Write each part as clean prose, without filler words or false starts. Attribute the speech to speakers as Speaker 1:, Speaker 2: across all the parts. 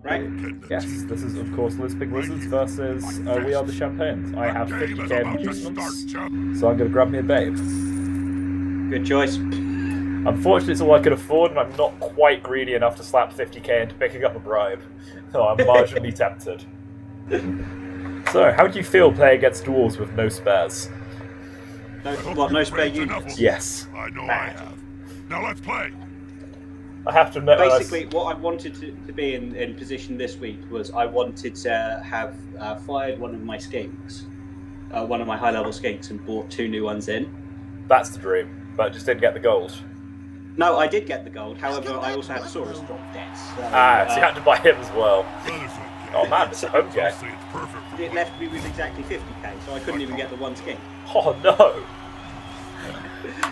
Speaker 1: right?
Speaker 2: Yes, this is of course Lizping Lizards versus We Are the Champagnes. I have 50k inducements, so I'm going to grab me a babe.
Speaker 1: Good choice.
Speaker 2: Unfortunately, it's all I can afford, and I'm not quite greedy enough to slap 50k into picking up a bribe, so I'm marginally tempted. So, how do you feel playing against dwarves with no spares?
Speaker 1: No spare units?
Speaker 2: Yes.
Speaker 3: I know
Speaker 1: Bad.
Speaker 3: I have. Now let's play.
Speaker 2: I have to admit,
Speaker 1: Basically, what I wanted to be in position this week was I wanted to have fired one of my skinks, one of my high-level skinks, and bought 2 new ones in.
Speaker 2: that's the dream, but I just didn't get the gold.
Speaker 1: No, I did get the gold. However, I also had Saurus drop dead. So,
Speaker 2: So you had to buy him as well. Oh man, it's a home game.
Speaker 1: It left me with exactly 50k, so I couldn't even get the 1 skink.
Speaker 2: Oh no!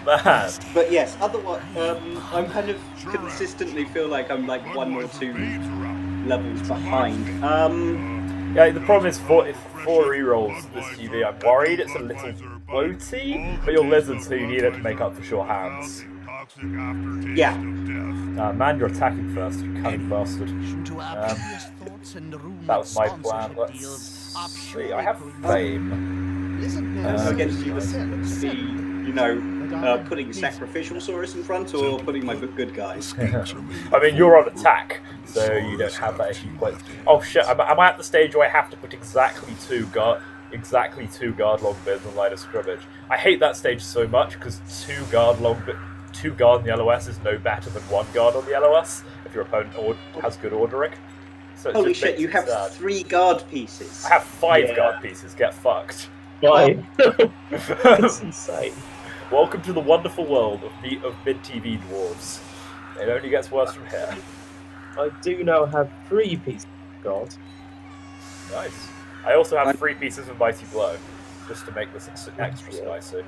Speaker 2: Man.
Speaker 1: But yes, otherwise, I'm kind of consistently feel like I'm like 1 or 2 levels behind.
Speaker 2: Yeah, the problem is for rerolls this TV, I'm worried it's a little bloaty, but you're lizards, so you need it to make up for short hands.
Speaker 1: Yeah.
Speaker 2: Man, you're attacking first, you cunning bastard. That was my plan. Let's see. I have fame.
Speaker 1: Against you, putting sacrificial Saurus in front or putting my good guys.
Speaker 2: I mean, you're on attack, so you don't have that issue. Oh shit! Am I at the stage where I have to put exactly two guard long bids on line of scrimmage? I hate that stage so much because 2 guard on the LOS is no better than 1 guard on the LOS if your opponent has good ordering. So
Speaker 1: holy shit! You have sad. 3 guard pieces.
Speaker 2: I have 5 guard pieces. Get fucked.
Speaker 4: 5. That's insane.
Speaker 2: Welcome to the wonderful world of mid-TV dwarves. It only gets worse from here.
Speaker 4: I do now have 3 pieces of guard.
Speaker 2: Nice. I also have 3 pieces of Mighty Blow, just to make this extra spicy.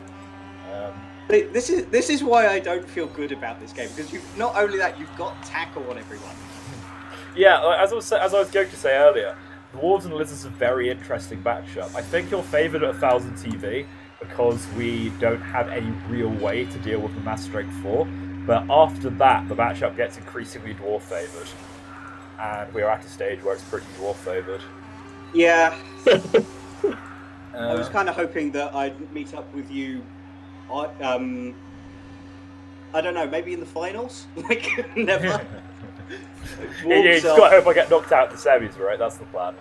Speaker 1: This is why I don't feel good about this game, because not only that, you've got tackle on everyone.
Speaker 2: Yeah, as I was going to say earlier, dwarves and lizards are a very interesting matchup. I think you're favoured at 1000 TV because we don't have any real way to deal with the Mass Strength 4, but after that, the matchup gets increasingly dwarf favoured, and we're at a stage where it's pretty dwarf favoured.
Speaker 1: Yeah. I was kind of hoping that I'd meet up with you. I don't know, maybe in the finals? Like, never.
Speaker 2: You just got to hope I get knocked out in the semis, right? That's the plan.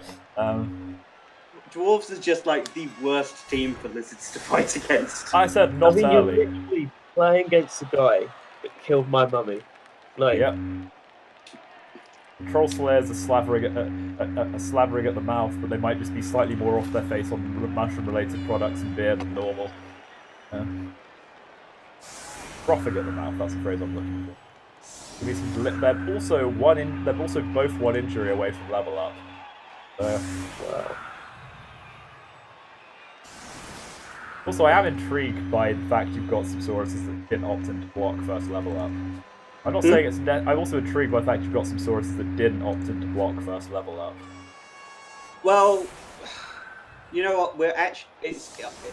Speaker 1: Dwarves is just like the worst team for lizards to fight against.
Speaker 2: I said not early.
Speaker 4: You're literally playing against the guy that killed my mummy. Like,
Speaker 2: yep. Troll Slayers are slavering at the mouth, but they might just be slightly more off their face on mushroom-related products and beer than normal. Frothing at the mouth, that's the phrase I'm looking for. They're also both 1 injury away from level up. Wow. Also, I am intrigued by the fact you've got some Sauruses that didn't opt in to block first level up. I'm not saying it's I'm also intrigued by the fact you've got some Sauruses that didn't opt in to block first level up.
Speaker 1: Well, you know what?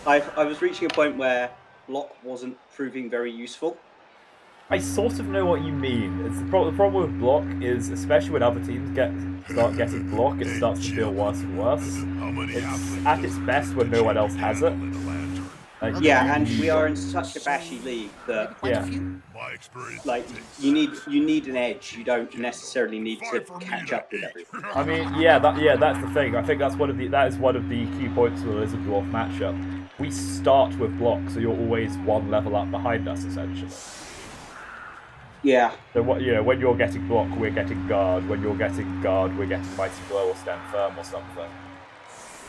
Speaker 1: I was reaching a point where block wasn't proving very useful.
Speaker 2: I sort of know what you mean. It's the problem with block is, especially when other teams start getting block, it starts to feel worse and worse. It's at its best when no one else has it.
Speaker 1: And we are in such a bashy league that you need an edge. You don't necessarily need to catch up with everyone.
Speaker 2: I mean, that's the thing. I think that is one of the key points of the Lizard Dwarf matchup. We start with block, so you're always 1 level up behind us, essentially.
Speaker 1: Yeah.
Speaker 2: So when you're getting block, we're getting guard. When you're getting guard, we're getting mighty blow or stand firm or something.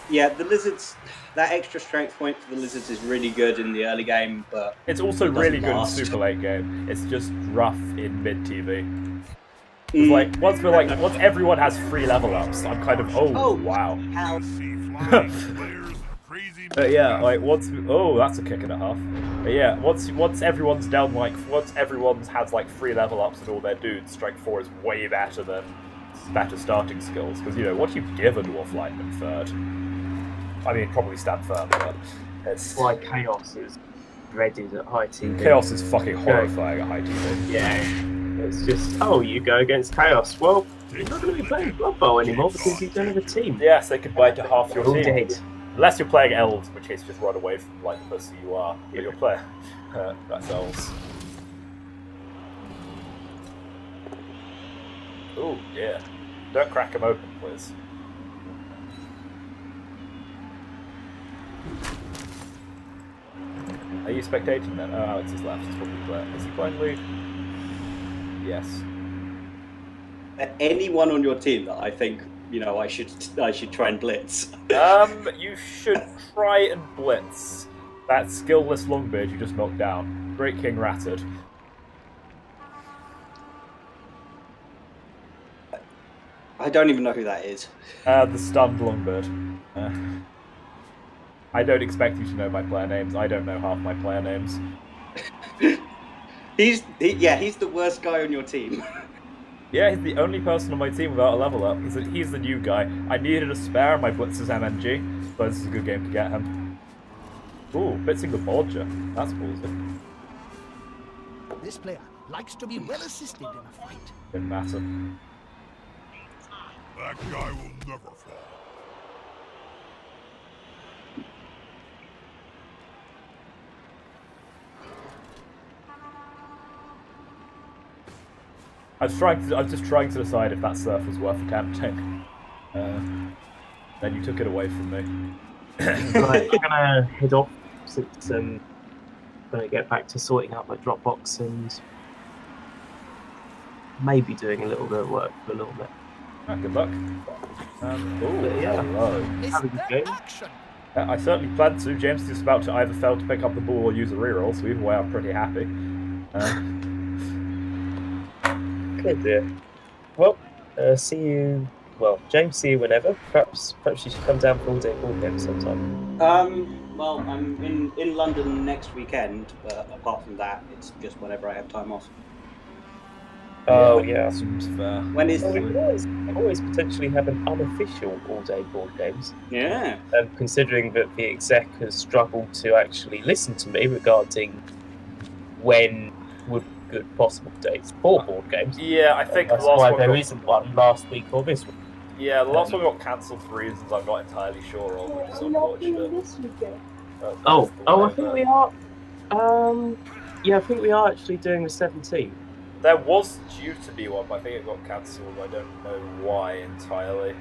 Speaker 1: Yeah, the lizards. That extra strength point for the lizards is really good in the early game, but
Speaker 2: it's also really good in super late game. It's just rough in mid TV. Once everyone has 3 level ups, I'm kind of wow. But yeah, that's a kick and a half. But yeah, once everyone's down once everyone's has 3 level ups and all their dudes, strength 4 is way better than better starting skills, because what do you give a dwarf lineman third? I mean, probably stand firm, but it's
Speaker 4: why Chaos is dreaded at high TV.
Speaker 2: Chaos is fucking horrifying at high TV.
Speaker 4: Yeah, it's just you go against Chaos. Well, You're not going to be playing Blood Bowl anymore because you don't have a team.
Speaker 2: Yes, they could buy to half your
Speaker 4: All
Speaker 2: team.
Speaker 4: dead.
Speaker 2: Unless you're playing elves, in which case just run away from like the pussy you are. But you're playing that's elves. Ooh, yeah. Don't crack them open, please. Are you spectating then? Oh, Alex is left. He's probably playing. Is he playing Luke? Yes.
Speaker 1: Anyone on your team that I think I should try and blitz?
Speaker 2: You should try and blitz that skillless longbeard you just knocked down. Great King Ratted.
Speaker 1: I don't even know who that is.
Speaker 2: The stunned longbeard. I don't expect you to know my player names. I don't know half my player names.
Speaker 1: He's the worst guy on your team.
Speaker 2: Yeah, he's the only person on my team without a level up. He's the new guy. I needed a spare, my blitz is MNG, so this is a good game to get him. Ooh, blitzing the Bolger. That's ballsy.
Speaker 3: This player likes to be well assisted in a fight.
Speaker 2: Didn't matter.
Speaker 5: That guy will never fall.
Speaker 2: I was just trying to decide if that surf was worth attempting. Then you took it away from me.
Speaker 4: Right, I'm gonna head off since I'm gonna get back to sorting out my Dropbox and maybe doing a little bit of work for a little bit.
Speaker 2: Good luck. Ooh,
Speaker 4: yeah.
Speaker 2: hello.
Speaker 3: Is
Speaker 4: Have a good
Speaker 3: there
Speaker 4: game.
Speaker 3: action?
Speaker 2: I certainly plan to. James is about to either fail to pick up the ball or use a reroll, so either way I'm pretty happy.
Speaker 4: Good dear. Well, see you. Well, James, see you whenever. Perhaps you should come down for all day board game sometime.
Speaker 1: Well, I'm in London next weekend, but apart from that, it's just whenever I have time off.
Speaker 4: Oh yeah.
Speaker 2: Seems fair.
Speaker 1: When is?
Speaker 4: Well, we could always potentially have an unofficial all-day board games.
Speaker 1: Yeah.
Speaker 4: Considering that the exec has struggled to actually listen to me regarding when would be good possible dates for board games.
Speaker 2: Yeah, I think
Speaker 4: That's
Speaker 2: the last
Speaker 4: why
Speaker 2: one
Speaker 4: there
Speaker 2: got,
Speaker 4: isn't one last week or this week.
Speaker 2: Yeah, the last one got cancelled for reasons I'm not entirely sure of, which is unfortunate.
Speaker 4: I think we are. Yeah, I think we are actually doing the 17th.
Speaker 2: There was due to be one, but I think it got cancelled. I don't know why entirely.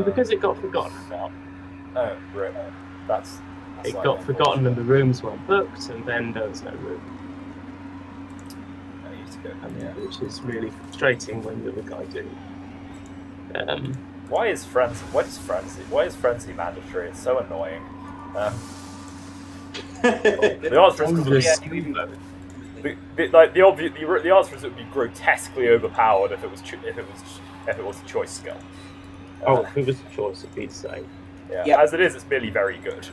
Speaker 4: Because it got forgotten about.
Speaker 2: Oh, right. That's
Speaker 4: It
Speaker 2: slightly
Speaker 4: got forgotten and the rooms weren't booked, and then there was no room.
Speaker 2: I used to go. Yeah.
Speaker 4: Which is really frustrating when you're the guy doing.
Speaker 2: Why is frenzy mandatory? It's so annoying. The answer is the answer is it would be grotesquely overpowered if it was a choice skill.
Speaker 4: If it was a choice, it'd be the same.
Speaker 2: Yeah.
Speaker 1: Yep.
Speaker 2: As it is, it's merely very good.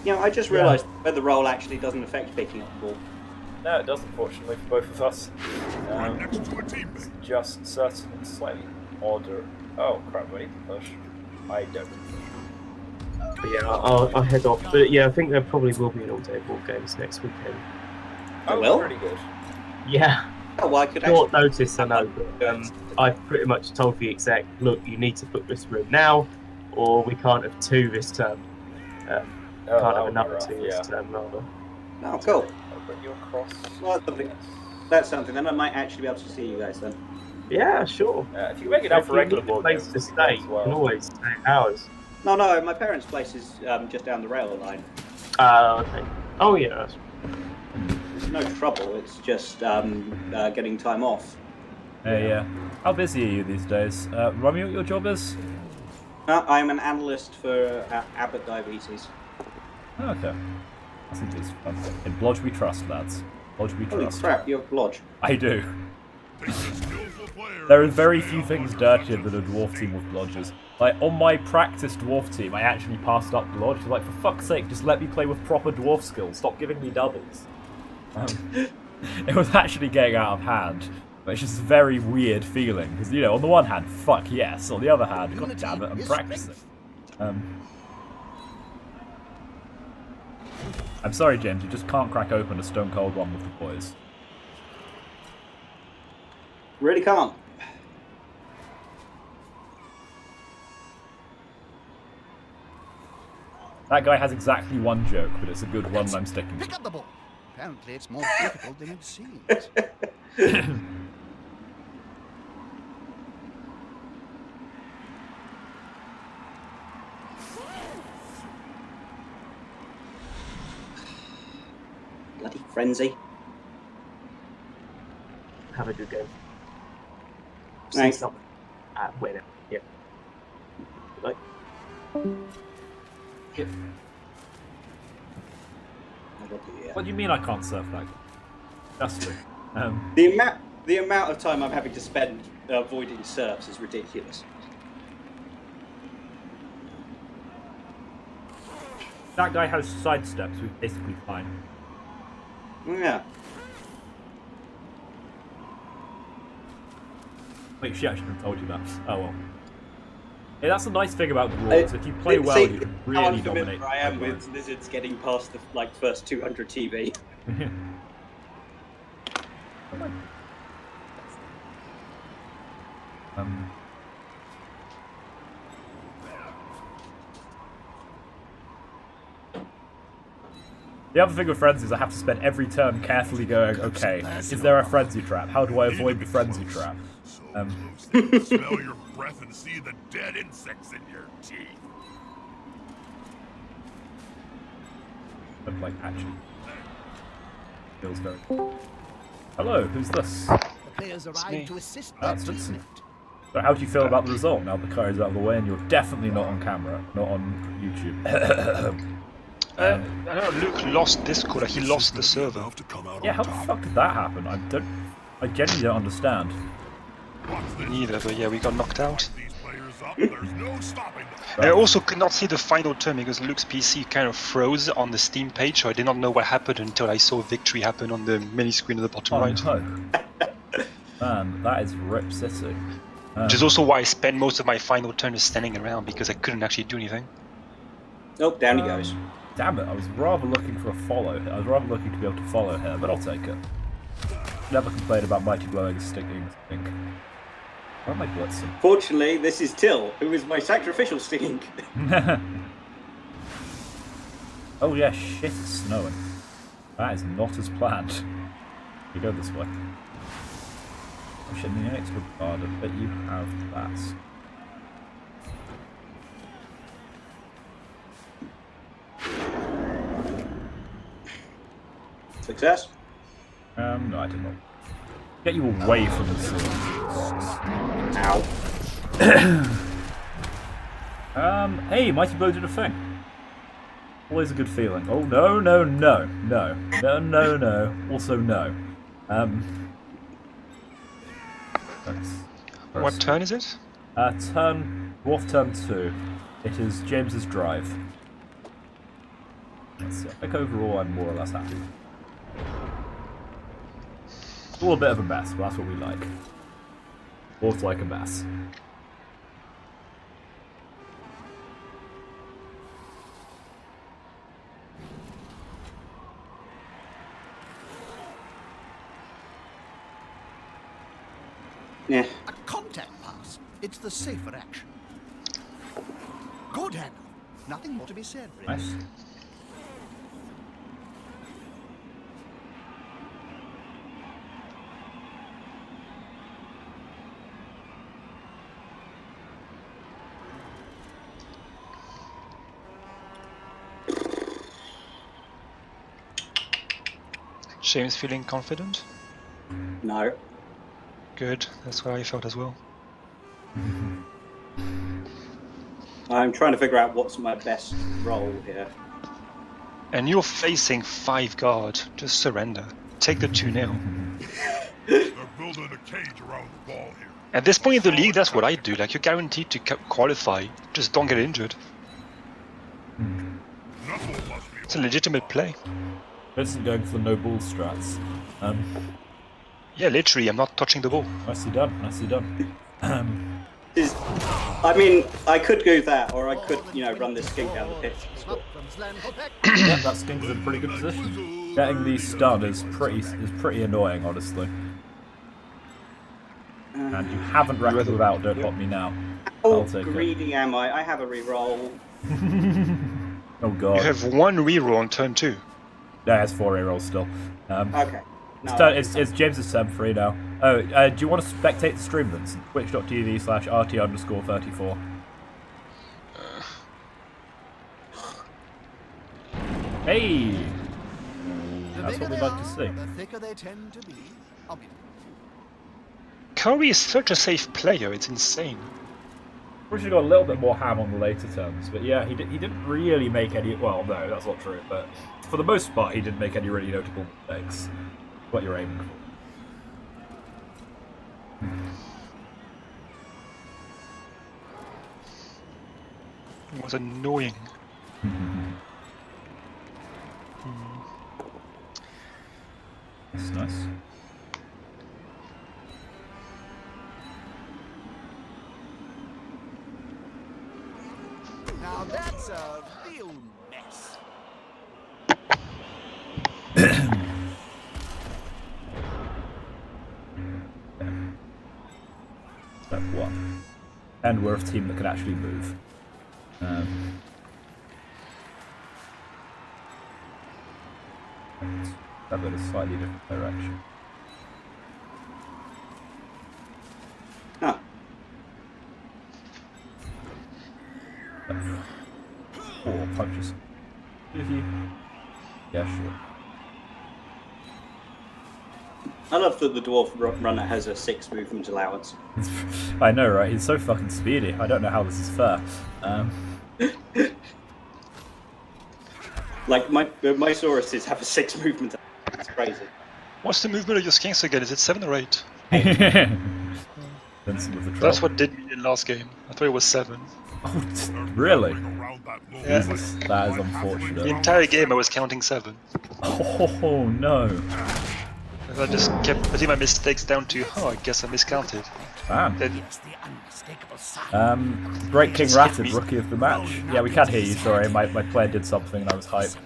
Speaker 1: I just realised that the roll actually doesn't affect picking up the ball.
Speaker 2: No, it does, unfortunately, for both of us.
Speaker 5: Right next to a teammate.
Speaker 2: Just certain slightly odder. Oh crap! We need to push. I don't.
Speaker 4: But yeah, I'll head off. But yeah, I think there probably will be an all-day board games next weekend.
Speaker 1: Oh, well?
Speaker 2: Pretty good.
Speaker 4: Yeah.
Speaker 1: Oh, well, I could
Speaker 4: Short
Speaker 1: actually.
Speaker 4: notice, I know, but I pretty much told the exec, look, you need to book this room now, or we can't have two this term. Can't have another two this term, rather.
Speaker 1: Oh, cool.
Speaker 2: I'll bring you across.
Speaker 1: Well, that's something. Then I might actually be able to see you guys then.
Speaker 4: Yeah, sure.
Speaker 2: If you make it out for regular
Speaker 4: If you need a
Speaker 2: board
Speaker 4: place
Speaker 2: games,
Speaker 4: to stay, you can always stay ours.
Speaker 1: No, my parents' place is just down the rail line.
Speaker 4: Okay. Oh, yeah. That's...
Speaker 1: It's no trouble. It's just getting time off.
Speaker 2: Hey, yeah. How busy are you these days? Remind me what your job is?
Speaker 1: I'm an analyst for Abbott Diabetes.
Speaker 2: Oh, okay. That's indeed fun. In Blodge we trust, lads. Blodge we
Speaker 1: Holy
Speaker 2: trust.
Speaker 1: crap, you have Lodge.
Speaker 2: I do.
Speaker 5: Take the skillful player.
Speaker 2: There are very few things dirtier than a dwarf team with blodges. Like, on my practice dwarf team, I actually passed up blodge. Like, for fuck's sake, just let me play with proper dwarf skills. Stop giving me doubles. It was actually getting out of hand. But it's just a very weird feeling. Because, on the one hand, fuck yes. On the other hand, god damn it, I'm practicing. I'm sorry, James, you just can't crack open a stone cold one with the boys.
Speaker 1: Really can't.
Speaker 2: That guy has exactly one joke, but it's a good one and I'm sticking to
Speaker 3: Pick
Speaker 2: it.
Speaker 3: up the ball. Apparently, it's more difficult than it seems.
Speaker 1: Bloody frenzy.
Speaker 4: Have a good game.
Speaker 1: Thanks.
Speaker 4: See winner. Yep. Like.
Speaker 1: Yep.
Speaker 2: What do you mean I can't surf that? Justly.
Speaker 1: The amount of time I'm having to spend avoiding surfs is ridiculous.
Speaker 2: That guy has sidesteps, we're basically fine.
Speaker 1: Yeah.
Speaker 2: Wait, she actually told you that. Oh well. Hey, that's a nice thing about Brawls. If you play well, you can
Speaker 1: How
Speaker 2: really
Speaker 1: unfamiliar
Speaker 2: dominate.
Speaker 1: I am
Speaker 2: everyone.
Speaker 1: with lizards getting past the first 200 TV.
Speaker 2: The other thing with frenzy is I have to spend every turn carefully going, okay, is there a frenzy trap? How do I avoid the frenzy trap?
Speaker 5: Smell your breath and see the dead insects in your teeth.
Speaker 2: But like, actually, feels very... Hello, who's this?
Speaker 3: The players arrive to assist their
Speaker 2: That's Vincent.
Speaker 3: teammate.
Speaker 2: So how do you feel about the result now the car is out of the way and you're definitely not on camera, not on YouTube?
Speaker 6: I know Luke lost Discord, like he lost the server.
Speaker 2: Yeah, how the fuck did that happen? I genuinely don't understand.
Speaker 6: Neither, but yeah, we got knocked out.
Speaker 5: These players up, there's no stopping them.
Speaker 6: I also could not see the final turn because Luke's PC kind of froze on the Steam page, so I did not know what happened until I saw victory happen on the mini screen at the bottom right.
Speaker 2: No. Man, that is Rip City.
Speaker 6: Which is also why I spent most of my final turn just standing around because I couldn't actually do anything.
Speaker 1: Oh, down he goes.
Speaker 2: Damn it, I was rather looking for a follow. I was rather looking to be able to follow here, but I'll take it. Never complained about Mighty blowing a stinging stink. Where am I blitzing?
Speaker 1: Fortunately, this is Till, who is my sacrificial stink.
Speaker 2: Oh yeah, shit, it's snowing. That is not as planned. You go this way. Oh shit, the extra card, I bet you have that.
Speaker 1: Success.
Speaker 2: No, I did not. Get you away from the sea.
Speaker 1: Ow.
Speaker 2: Hey, Mighty Blow did a thing. Always a good feeling. Oh, no, no, no, no. No, no, no. Also, no.
Speaker 6: What turn is it?
Speaker 2: Dwarf turn 2. It is James's drive. Let's see. I think overall I'm more or less happy. It's all a bit of a mess, but that's what we like. Dwarves like a mess.
Speaker 1: Yeah.
Speaker 3: A contact pass. It's the safer action. Good handle. Nothing more to be said, really.
Speaker 2: Nice.
Speaker 6: James feeling confident?
Speaker 1: No.
Speaker 6: Good, that's what I felt as well.
Speaker 1: I'm trying to figure out what's my best role here.
Speaker 6: And you're facing 5 guard, just surrender. Take the 2-0.
Speaker 5: They're building a cage around the ball here.
Speaker 6: At this point in the league, that's what I do. Like, you're guaranteed to qualify. Just don't get injured.
Speaker 5: Knuckle must be
Speaker 6: It's a legitimate play.
Speaker 2: Vincent going for the no ball strats.
Speaker 6: Yeah, literally, I'm not touching the ball.
Speaker 2: Nicely done, nicely done.
Speaker 1: I mean, I could do that, or I could, run this skink down the pitch.
Speaker 2: Yeah, that skink is in a pretty good position. Getting the stun is pretty annoying, honestly. And you haven't reckoned without Don't Hot Me Now.
Speaker 1: Oh,
Speaker 2: I'll take
Speaker 1: greedy am I? I have a reroll.
Speaker 2: Oh god.
Speaker 6: You have one reroll on turn 2.
Speaker 2: Yeah, it's 4 rerolls still.
Speaker 1: Okay. No,
Speaker 2: It's James's turn 3 now. Oh, do you want to spectate the stream then? Twitch.tv/RT_34. Hey! That's what we'd like to see.
Speaker 3: The thicker they tend to be.
Speaker 6: Curry is such a safe player, it's insane.
Speaker 2: We should have got a little bit more ham on the later turns, but yeah, he didn't really make any. Well, no, that's not true. But for the most part, he didn't make any really notable mistakes. What you're aiming for.
Speaker 6: It was annoying.
Speaker 2: That's nice.
Speaker 3: Now that's a real mess.
Speaker 2: Step 1. And we're a team that can actually move. That in a slightly different direction.
Speaker 1: Huh.
Speaker 2: Or punches. Yeah, sure.
Speaker 1: I love that the dwarf runner has a 6 movement allowance.
Speaker 2: I know, right? He's so fucking speedy. I don't know how this is fair.
Speaker 1: Like, my Sauruses have a 6 movement allowance. It's crazy.
Speaker 6: What's the movement of your skinks again? Is it 7 or 8?
Speaker 2: That's
Speaker 6: That's what did me in last game. I thought it was 7.
Speaker 2: Oh, really?
Speaker 6: Yeah.
Speaker 2: Jesus, that is unfortunate.
Speaker 6: The entire game I was counting 7.
Speaker 2: Oh no.
Speaker 6: And I just kept putting my mistakes down to, I guess I miscounted.
Speaker 2: Damn.
Speaker 6: Then
Speaker 3: Yes, the unmistakable sign.
Speaker 2: Great King Ratted, rookie of the match. Yeah, we can't hear you, sorry. My player did something and I was hyped.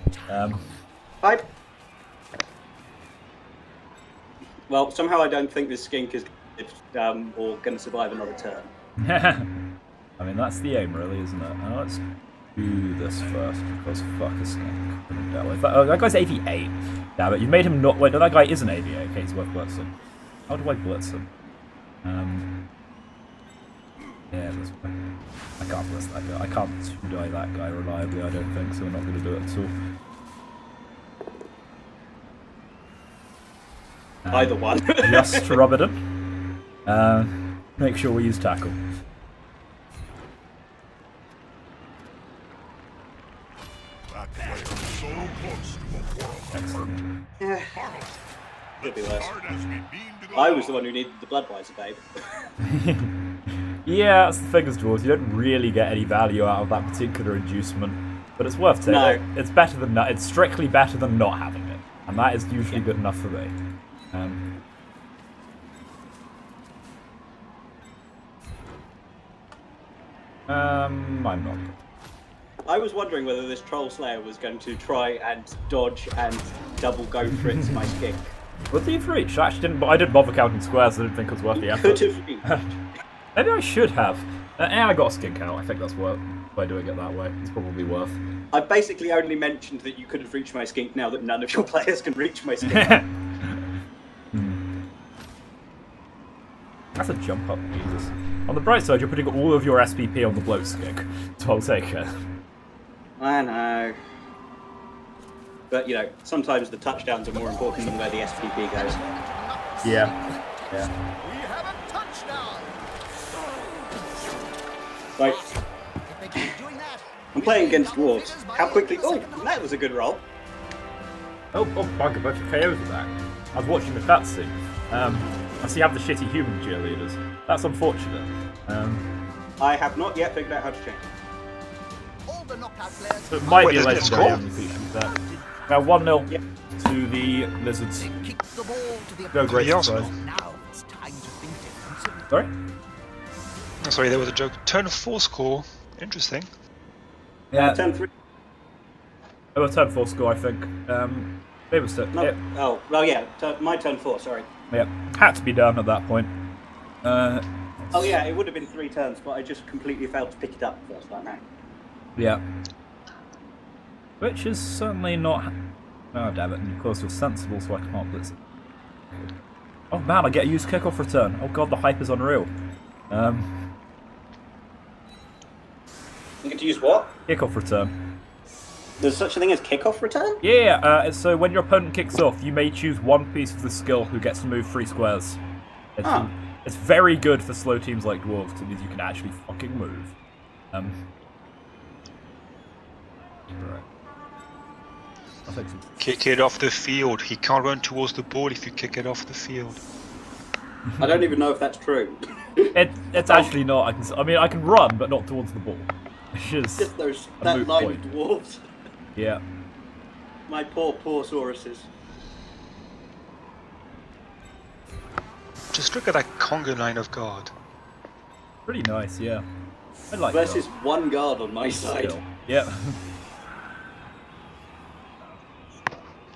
Speaker 1: Well, somehow I don't think this skink is or going to survive another turn.
Speaker 2: I mean, that's the aim, really, isn't it? Now, let's do this first, because fuck a skink. That guy's 88. Damn it, you made him not. Wait, no, that guy isn't 88. Okay, he's worth blitzing. How do I blitz him? Yeah, I can't blitz that guy. I can't two-die that guy reliably, I don't think, so we're not going to do it at all.
Speaker 1: Either one.
Speaker 2: Just to rub it in. Make sure we use tackle.
Speaker 5: That player is so close to a world.
Speaker 2: Excellent.
Speaker 1: Yeah. Could be worse.
Speaker 5: Hard as we mean to go
Speaker 1: I was the one who needed the Bloodwiser, babe.
Speaker 2: Yeah, that's the thing as dwarves. You don't really get any value out of that particular inducement, but it's worth taking.
Speaker 1: No.
Speaker 2: It's better than not. It's strictly better than not having it, and that is usually good enough for me. I'm not.
Speaker 1: I was wondering whether this Troll Slayer was going to try and dodge and double go for it to my skink.
Speaker 2: What did you reach? I actually didn't. I didn't bother counting squares. I didn't think it was worth the effort.
Speaker 1: Could have reached.
Speaker 2: Maybe I should have. I got a skink out. I think that's worth by doing it that way. It's probably worth.
Speaker 1: I basically only mentioned that you could have reached my skink now that none of your players can reach my skink.
Speaker 2: That's a jump up, Jesus. On the bright side, you're putting all of your SPP on the bloat skink, so I'll take it.
Speaker 1: I know. But, sometimes the touchdowns are more important than where the SPP goes.
Speaker 2: Yeah. Yeah.
Speaker 3: We have a touchdown.
Speaker 1: Like,
Speaker 3: If they keep doing that,
Speaker 1: I'm playing against dwarves. How quickly... Oh, that was a good roll.
Speaker 2: Oh, bugger, both your KOs are back. I was watching the cutscene. I see you have the shitty human cheerleaders. That's unfortunate.
Speaker 1: I have not yet figured out how to change it.
Speaker 3: all the knockout players.
Speaker 2: So it might be a
Speaker 6: Wait, let's
Speaker 2: legendary
Speaker 6: go.
Speaker 2: only feature there. Now 1-0
Speaker 1: Yep.
Speaker 2: to the Lizards.
Speaker 3: They kick the ball to the
Speaker 2: No great
Speaker 6: The
Speaker 2: surprise.
Speaker 6: Arsenal.
Speaker 3: Now it's time to think defensively.
Speaker 2: Sorry?
Speaker 6: Oh, sorry, there was a joke. Turn 4 score. Interesting.
Speaker 2: Yeah,
Speaker 1: Turn 3.
Speaker 2: oh, turn 4 score, I think. It was
Speaker 1: No.
Speaker 2: it,
Speaker 1: Oh, well, yeah. My turn 4. Sorry.
Speaker 2: yeah, had to be done at that point.
Speaker 1: Oh, yeah. It would have been 3 turns, but I just completely failed to pick it up first time round.
Speaker 2: Yeah. Which is certainly not. Oh, damn it. And of course, you're sensible, so I can't blitz it. Oh, man, I get to use kickoff return. Oh, god, the hype is unreal.
Speaker 1: You get to use what?
Speaker 2: Kickoff return.
Speaker 1: There's such a thing as kickoff return?
Speaker 2: Yeah, so when your opponent kicks off, you may choose one piece of the skill who gets to move 3 squares. It's very good for slow teams like Dwarves, because it means you can actually fucking move. Right. I'll take some.
Speaker 6: Kick it off the field. He can't run towards the ball if you kick it off the field.
Speaker 1: I don't even know if that's true.
Speaker 2: It's actually not. I mean, I can run, but not towards the ball. Which is
Speaker 1: Just
Speaker 2: a
Speaker 1: that
Speaker 2: moot
Speaker 1: line
Speaker 2: point.
Speaker 1: of dwarves.
Speaker 2: Yeah.
Speaker 1: My poor Sauruses.
Speaker 6: Just look at that conga line of guard.
Speaker 2: Pretty nice, yeah. I like
Speaker 1: Versus
Speaker 2: that.
Speaker 1: 1 guard on my side.
Speaker 2: Skill. Yeah.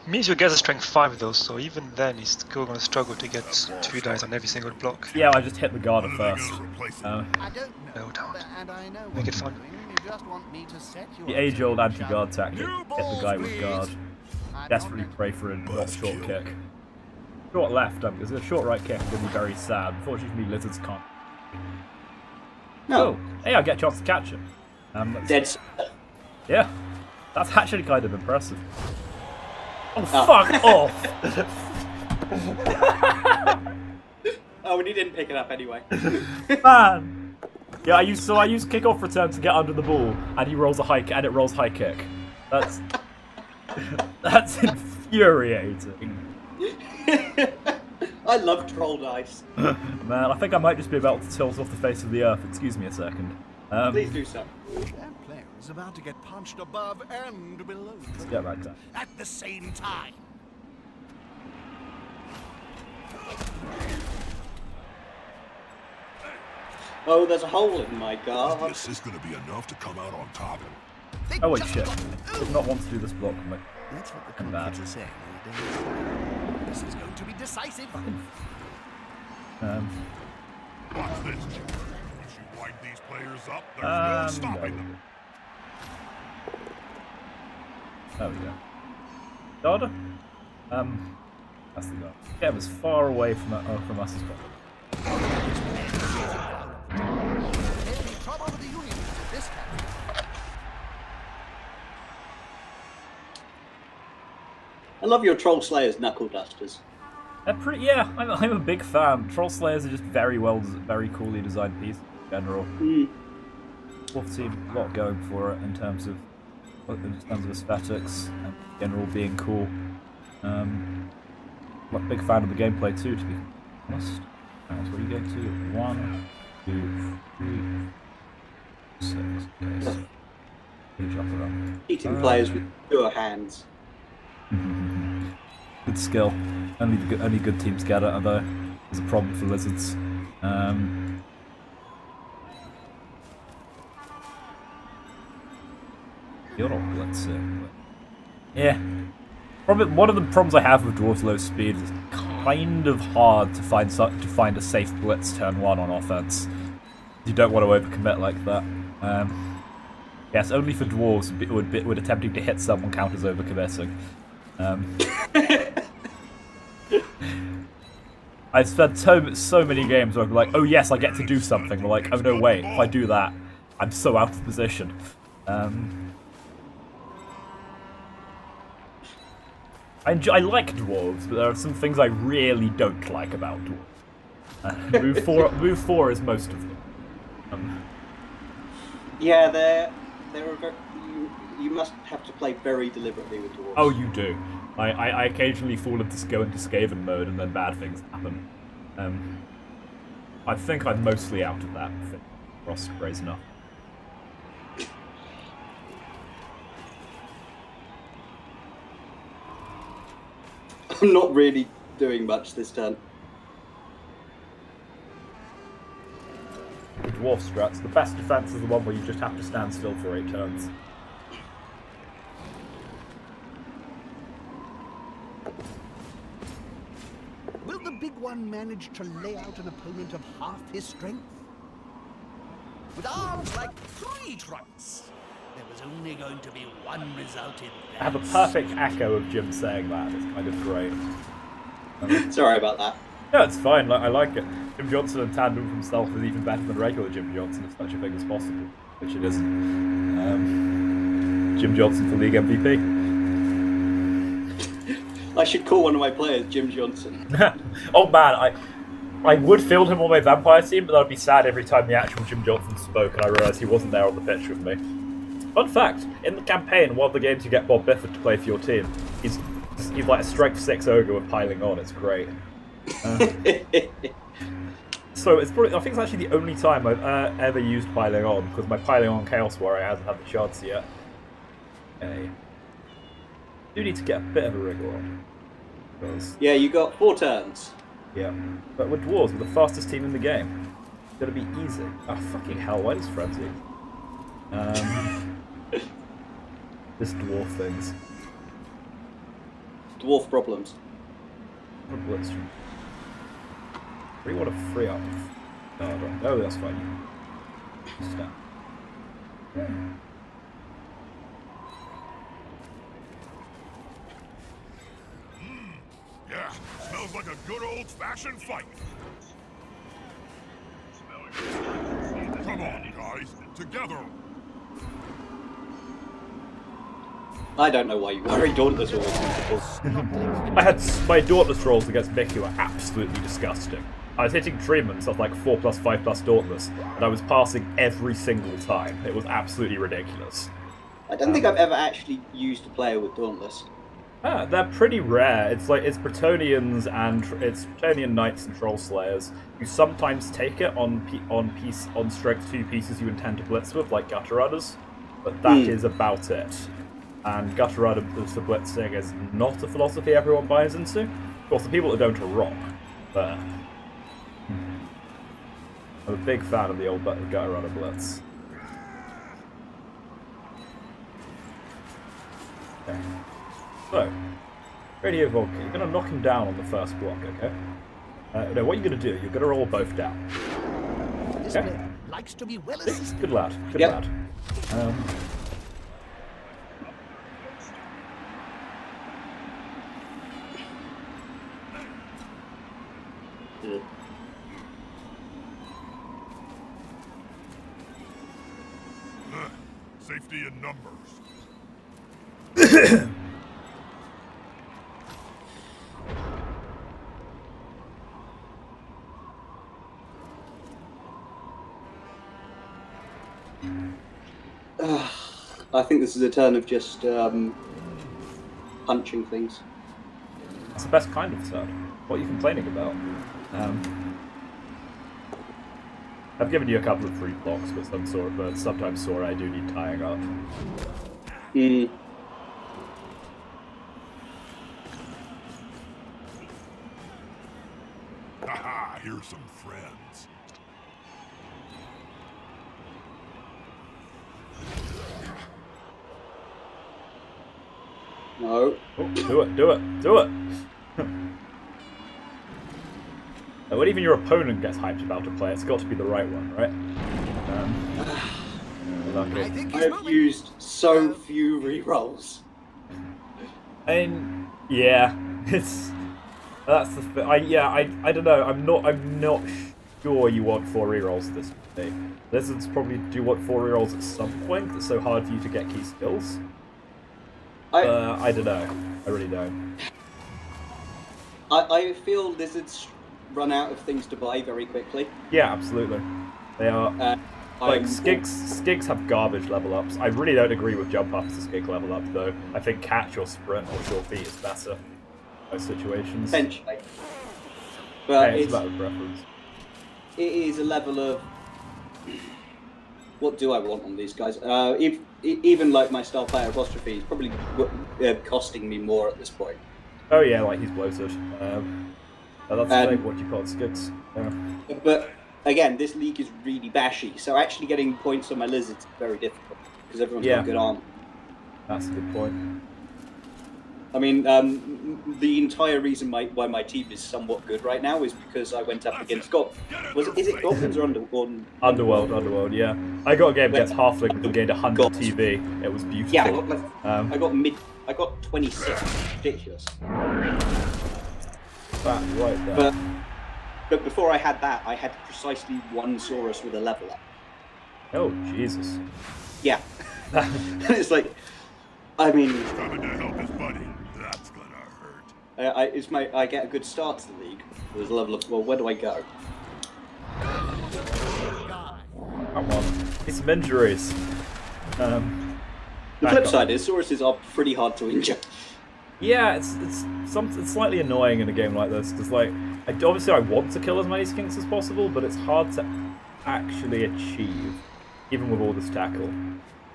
Speaker 6: Means your guys are strength 5 though, so even then he's still going to struggle to get 2 dice on every single block.
Speaker 2: Yeah, I just hit the guard at
Speaker 5: When are they
Speaker 2: first.
Speaker 5: gonna replace it?
Speaker 3: I don't know.
Speaker 6: No doubt.
Speaker 3: And I know
Speaker 6: Make
Speaker 3: what
Speaker 6: it
Speaker 3: you're
Speaker 6: fun.
Speaker 3: doing. You just want me to set you
Speaker 2: The
Speaker 3: up
Speaker 2: age-old
Speaker 3: to
Speaker 2: anti-guard tactic.
Speaker 3: New
Speaker 2: Hit the
Speaker 3: balls,
Speaker 2: guy with
Speaker 3: please.
Speaker 2: guard.
Speaker 3: I'm
Speaker 2: Desperately
Speaker 3: not
Speaker 2: pray for a not short kick. Short left, because a short right kick would be very sad. Unfortunately, lizards can't.
Speaker 1: No.
Speaker 2: Oh, hey, I get a chance to catch him.
Speaker 1: Dead.
Speaker 2: Yeah, that's actually kind of impressive. Oh, fuck off!
Speaker 1: Oh, and he didn't pick it up anyway.
Speaker 2: Man! Yeah, I use kickoff return to get under the ball, and he rolls a high and it rolls high kick. That's that's infuriating.
Speaker 1: I love troll dice.
Speaker 2: Man, I think I might just be about to tilt off the face of the earth. Excuse me a second.
Speaker 1: Please do so.
Speaker 3: That player is about to get punched above and below
Speaker 2: Yeah, right there.
Speaker 3: at the same time.
Speaker 1: Oh, there's a hole in my guard.
Speaker 5: This is gonna be enough to come out on top.
Speaker 3: They
Speaker 2: Oh wait,
Speaker 3: just
Speaker 2: shit.
Speaker 3: got-
Speaker 2: Did not want to do this block.
Speaker 3: That's what the
Speaker 2: I'm
Speaker 3: cool
Speaker 2: bad.
Speaker 3: kids are saying these days. This is going to be decisive.
Speaker 5: Watch this. Once you wind these players up, there's no stopping them.
Speaker 2: There we go. Dada? That's the guy. Get him as far away from us as possible.
Speaker 3: There'll be trouble with the Unions if this happens.
Speaker 1: I love your Troll Slayers knuckle dusters.
Speaker 2: They're pretty. Yeah, I'm a big fan. Troll Slayers are just very coolly designed pieces in general. Wolf team, a lot going for it in terms of aesthetics and general being cool. I'm a big fan of the gameplay too, to be honest. That's where you go to 1, 2, 3, 6. Okay, so you jump around.
Speaker 1: Beating players with pure hands.
Speaker 2: Good skill. Only good teams get it, although there's a problem for lizards. You're not blitzing. Yeah. Probably one of the problems I have with dwarves low speed is kind of hard to find a safe blitz turn 1 on offense. You don't want to overcommit like that. Yes, only for dwarves would attempting to hit someone count as overcommitting. I've spent so many games where I'm like, oh yes, I get to do something. But like, oh no, wait, if I do that, I'm so out of position. I like dwarves, but there are some things I really don't like about dwarves. Move 4 is most of them.
Speaker 1: Yeah, they're a very, you must have to play very deliberately with dwarves.
Speaker 2: Oh, you do. I occasionally go into Skaven mode and then bad things happen. I think I'm mostly out of that. Frost praise enough.
Speaker 1: I'm not really doing much this turn.
Speaker 2: dwarf strats. The best defense is the one where you just have to stand still for 8 turns.
Speaker 3: Will the big one manage to lay out an opponent of half his strength? With arms like 3 trunks, there was only going to be one result in
Speaker 2: I have a perfect echo of Jim saying that. It's kind of great.
Speaker 1: Sorry about that.
Speaker 2: No, it's fine. I like it. Jim Johnson in tandem with himself is even better than regular Jim Johnson, if such a thing as possible, which it isn't. Jim Johnson for league MVP.
Speaker 1: I should call one of my players Jim Johnson.
Speaker 2: Oh man, I would field him on my vampire team, but I'd be sad every time the actual Jim Johnson spoke and I realised he wasn't there on the pitch with me. Fun fact, in the campaign, one of the games you get Bob Bifford to play for your team, he's like a strength 6 ogre with piling on. It's great. So it's probably, I think it's actually the only time I've ever used piling on, because my piling on Chaos Warrior hasn't had the chance yet. Okay. Do need to get a bit of a wriggle on. Because,
Speaker 1: Yeah, you got 4 turns.
Speaker 2: yeah. But with dwarves, we're the fastest team in the game. It's gonna be easy. Oh fucking hell, why does Frenzy? This dwarf things.
Speaker 1: Dwarf problems.
Speaker 2: Blitz. We want to free up. Oh, that's fine. Stop.
Speaker 5: Yeah, smells like a good old-fashioned fight. Come on, guys, together.
Speaker 1: I don't know why you worry. Dauntless always beautiful.
Speaker 2: I had my Dauntless rolls against Mickey were absolutely disgusting. I was hitting treatments of like 4+, 5+ Dauntless, and I was passing every single time. It was absolutely ridiculous.
Speaker 1: I don't think I've ever actually used a player with Dauntless.
Speaker 2: They're pretty rare. It's Bretonnians and it's Bretonnian Knights and Troll Slayers. You sometimes take it on strength 2 pieces you intend to blitz with, like Gutter Rudders, but that is about it. And Gutter Rudder for blitzing is not a philosophy everyone buys into. Of course, the people that don't are wrong, but I'm a big fan of the old Gutter Rudder blitz. Okay. So, Radio Volca, you're going to knock him down on the first block, okay? No, what you're going to do, you're going to roll both down.
Speaker 3: This
Speaker 2: Okay.
Speaker 3: player likes to be well assisted.
Speaker 2: Good lad, good
Speaker 1: Yep.
Speaker 2: lad.
Speaker 5: Safety in numbers.
Speaker 1: I think this is a turn of just punching things.
Speaker 2: It's the best kind of turn. What are you complaining about? I've given you a couple of free blocks, but sometimes Sora I do need tying up.
Speaker 5: Haha, here's some friends.
Speaker 1: No.
Speaker 2: Oh, do it, do it, do it! When even your opponent gets hyped about a play, it's got to be the right one, right?
Speaker 3: I think he's
Speaker 1: I've
Speaker 3: moving.
Speaker 1: used so few rerolls.
Speaker 2: And yeah, that's the I don't know. I'm not sure you want 4 rerolls this day. Lizards probably do want 4 rerolls at some point. It's so hard for you to get key skills. I don't know. I really don't.
Speaker 1: I feel lizards run out of things to buy very quickly.
Speaker 2: Yeah, absolutely. They are. Like, Skigs have garbage level ups. I really don't agree with jump up as a Skig level up, though. I think catch or sprint or short feet is better in those situations.
Speaker 1: Potentially. But
Speaker 2: Hey, it's about preference.
Speaker 1: it is a level of what do I want on these guys? Even like my star player apostrophe is probably costing me more at this point.
Speaker 2: Oh yeah, like he's bloated. That's the thing, what you call it, Skigs. Yeah.
Speaker 1: But again, this league is really bashy, so actually getting points on my lizards is very difficult because everyone's got good armor.
Speaker 2: That's a good point.
Speaker 1: I mean, the entire reason why my team is somewhat good right now is because I went up against is it Goblins or
Speaker 2: Underworld, yeah. I got a game against Halfling and gained 100 TV. It was beautiful.
Speaker 1: Yeah, I got 26. Ridiculous.
Speaker 2: That right there.
Speaker 1: But before I had that, I had precisely one Saurus with a level up.
Speaker 2: Oh Jesus.
Speaker 1: Yeah. It's like, I mean,
Speaker 5: He's coming to help his buddy. That's gonna hurt.
Speaker 1: I get a good start to the league. There's a level of, well, where do I go?
Speaker 2: Come on. Get some injuries.
Speaker 1: The flip side is Sauruses are pretty hard to injure.
Speaker 2: Yeah, it's slightly annoying in a game like this because obviously I want to kill as many skinks as possible, but it's hard to actually achieve, even with all this tackle,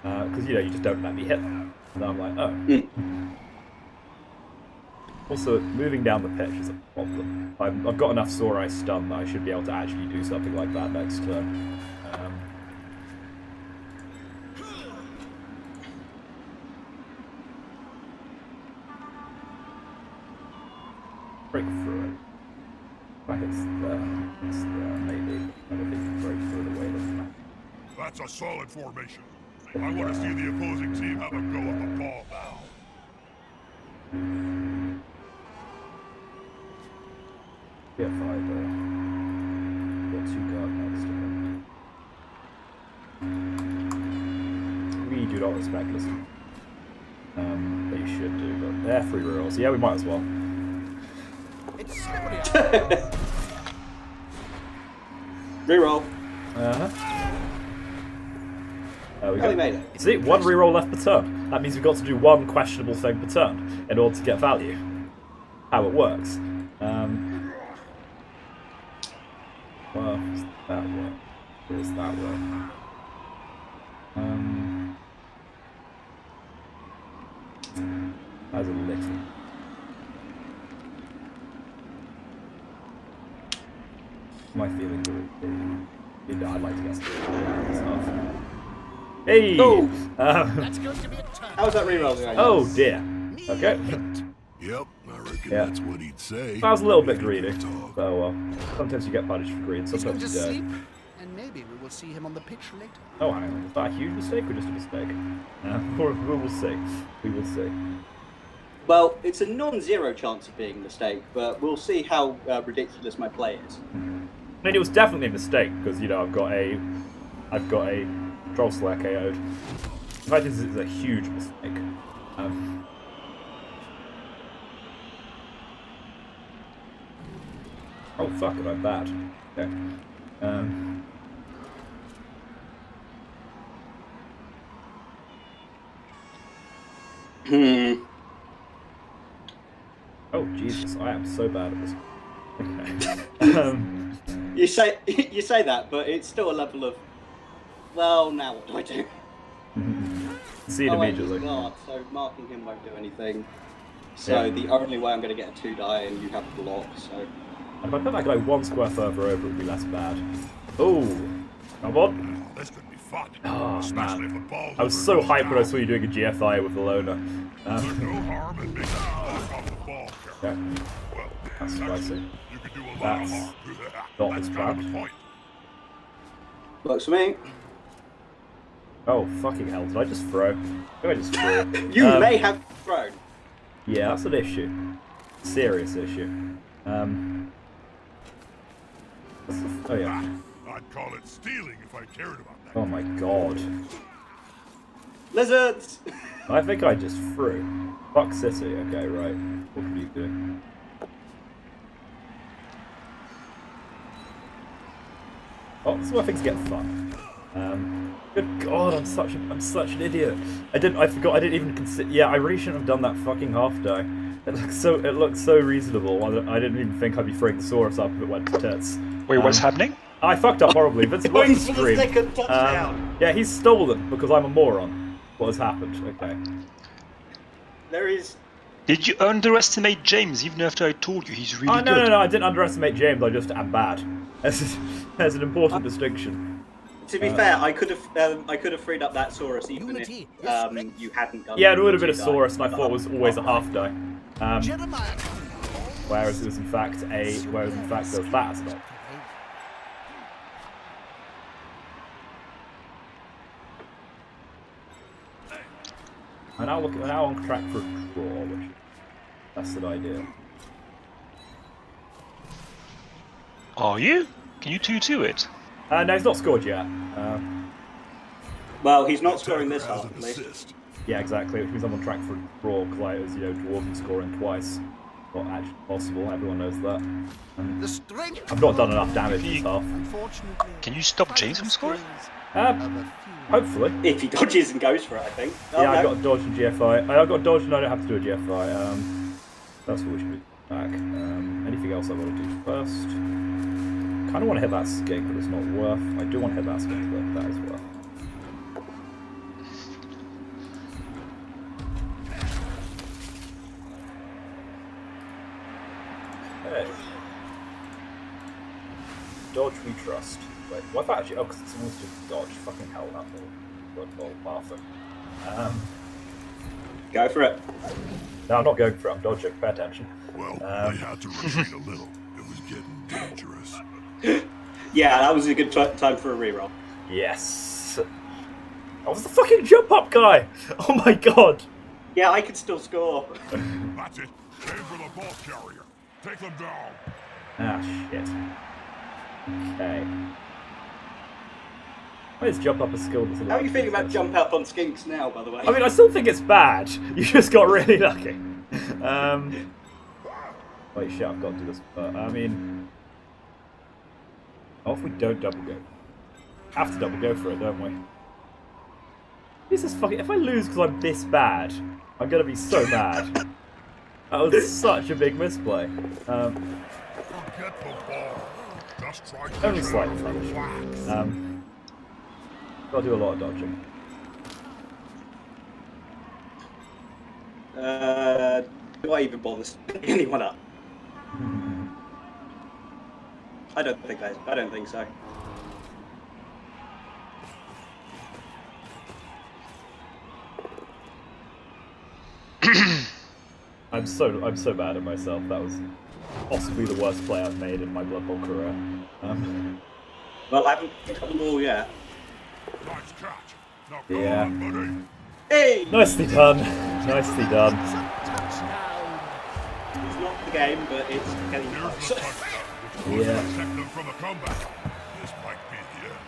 Speaker 2: because you just don't let me hit them. And I'm like, oh. Also, moving down the pitch is a problem. I've got enough Saurai stun that I should be able to actually do something like that next turn. Break through it. Like it's there, maybe. I don't think break through the way that's
Speaker 5: That's a solid formation. I want to see the opposing team have a go at the ball now.
Speaker 2: Get 5 there. Got 2 guard next to him. We do not respect this. But you should do, but they're free rolls. Yeah, we might as well.
Speaker 3: It's slippery.
Speaker 1: Reroll.
Speaker 2: We
Speaker 1: made it.
Speaker 2: See, 1 reroll left per turn. That means we've got to do 1 questionable thing per turn in order to get value. How it works. Well, does that work? Or does that work? That's a little. My feelings are I'd like to get stuff. Hey!
Speaker 1: Oh!
Speaker 3: That's going to be a turn.
Speaker 1: How was that reroll going?
Speaker 2: Oh dear. Okay.
Speaker 5: Yep, I reckon
Speaker 2: Yeah.
Speaker 5: that's what he'd say.
Speaker 2: I was a little bit greedy. Oh well. Sometimes you get punished for greed,
Speaker 3: He's going
Speaker 2: sometimes
Speaker 3: to
Speaker 2: you
Speaker 3: sleep,
Speaker 2: don't.
Speaker 3: and maybe we will see him on the pitch later.
Speaker 2: Oh, hang on. Was that a huge mistake or just a mistake? We will see. We will see.
Speaker 1: Well, it's a non-zero chance of being a mistake, but we'll see how ridiculous my play is.
Speaker 2: I mean, it was definitely a mistake because I've got a Troll Slayer KO'd. In fact, this is a huge mistake. Oh fuck it, I'm bad. Okay. Oh Jesus, I am so bad at this. Okay.
Speaker 1: You say that, but it's still a level of, well, now what do I do?
Speaker 2: See it immediately.
Speaker 1: God, so marking him won't do anything. So the only way I'm going to get a 2-die and you have to block, so...
Speaker 2: And if I put that guy 1 square further over, it would be less bad. Oh! Come on!
Speaker 5: This could be fun.
Speaker 2: Oh,
Speaker 5: Especially
Speaker 2: man.
Speaker 5: if the ball's
Speaker 2: I was so hyped when I saw you doing a GFI with the loner.
Speaker 5: There's no harm in making a block off the ball.
Speaker 2: Okay.
Speaker 5: Well,
Speaker 2: That's spicy.
Speaker 5: you could do a lot
Speaker 2: That's
Speaker 5: of harm.
Speaker 2: not
Speaker 5: That's
Speaker 2: as
Speaker 5: kind of
Speaker 2: bad.
Speaker 5: the point.
Speaker 1: Works for me.
Speaker 2: Oh, fucking hell. Did I just throw? Did I just throw?
Speaker 1: You may have thrown.
Speaker 2: Yeah, that's an issue. Serious issue. Oh, yeah.
Speaker 5: I'd call it stealing if I cared about that.
Speaker 2: Oh, my God.
Speaker 1: Lizards!
Speaker 2: I think I just threw. Fuck City. Okay, right. What can you do? Oh, this is where things get fun. Good God, I'm such an idiot. I forgot. I didn't even consider. Yeah, I really shouldn't have done that fucking half die. It looks so reasonable. I didn't even think I'd be throwing the Saurus up if it went to tits.
Speaker 6: Wait, what's happening?
Speaker 2: I fucked up horribly. Vince
Speaker 1: Going
Speaker 2: Williams
Speaker 1: for the
Speaker 2: stream.
Speaker 1: second touchdown.
Speaker 2: Yeah, he's stolen because I'm a moron. What has happened? Okay.
Speaker 1: There is...
Speaker 6: Did you underestimate James even after I told you he's really
Speaker 2: Oh, no,
Speaker 6: good?
Speaker 2: no, I didn't underestimate James. I just am bad. There's an important distinction.
Speaker 1: To be fair, I could have freed up that Saurus even
Speaker 3: Unity,
Speaker 1: if you hadn't done.
Speaker 2: Yeah, it would have been a
Speaker 1: the
Speaker 2: Saurus, and I
Speaker 1: die.
Speaker 2: thought it was always a half die.
Speaker 3: Jeremiah.
Speaker 2: Whereas it was in fact there was that as well. I'm now on track for a draw, which that's an idea.
Speaker 6: Are you? Can you 2-2 it?
Speaker 2: No, he's not scored yet.
Speaker 1: Well, he's not scoring
Speaker 5: Attacker
Speaker 1: this
Speaker 5: has
Speaker 1: half,
Speaker 5: an
Speaker 1: at least.
Speaker 5: assist.
Speaker 2: Yeah, exactly, which means I'm on track for a draw, because Dwarven scoring twice. Not actually possible, everyone knows that.
Speaker 3: The strength.
Speaker 2: I've not done enough damage this half.
Speaker 3: Unfortunately.
Speaker 6: Can you stop James from scoring?
Speaker 2: Hopefully.
Speaker 1: If he dodges and goes for it, I think. Oh,
Speaker 2: Yeah, I
Speaker 1: no.
Speaker 2: got a dodge and GFI. I got a dodge and I don't have to do a GFI. That's what we should be back. Anything else I want to do first? Kind of want to hit that skink, but it's not worth. I do want to hit that skink, but that is worth. Okay. Dodge we trust. Wait, what if I actually? Oh, because it's almost just dodge. Fucking hell, that little bastard.
Speaker 1: Go for it.
Speaker 2: No, I'm not going for it. I'm dodging. Pay attention.
Speaker 5: Well, they had to retreat a little. It was getting dangerous.
Speaker 1: Yeah, that was a good time for a reroll.
Speaker 2: Yes. I was the fucking jump up guy. Oh my god.
Speaker 1: Yeah, I could still score.
Speaker 5: That's it. Aim for the ball carrier. Take them down.
Speaker 2: Ah shit. Okay. Why is jump up a skill that's
Speaker 1: How are you feeling about jump up on skinks now, by the way?
Speaker 2: I mean, I still think it's bad. You just got really lucky. Wait, shit, I've got to do this. I mean, what if we don't double go? Have to double go for it, don't we? This is fucking. If I lose because I'm this bad, I'm gonna be so mad. That was such a big misplay.
Speaker 5: Forget the ball. Just try to
Speaker 2: Only slightly
Speaker 5: relax.
Speaker 2: Gotta do a lot of dodging.
Speaker 1: Do I even bother picking anyone up? I don't think so.
Speaker 2: I'm so bad at myself. That was possibly the worst play I've made in my Blood Bowl career.
Speaker 1: Well, I haven't picked up the ball yet.
Speaker 5: Nice catch. Now go
Speaker 2: Yeah.
Speaker 5: on, buddy.
Speaker 1: Hey!
Speaker 2: Nicely done. Nicely done.
Speaker 1: It's not the game, but it's getting
Speaker 5: Here's
Speaker 1: close.
Speaker 5: the touchdown, which will
Speaker 2: Yeah.
Speaker 5: protect them from a comeback. This might be the end.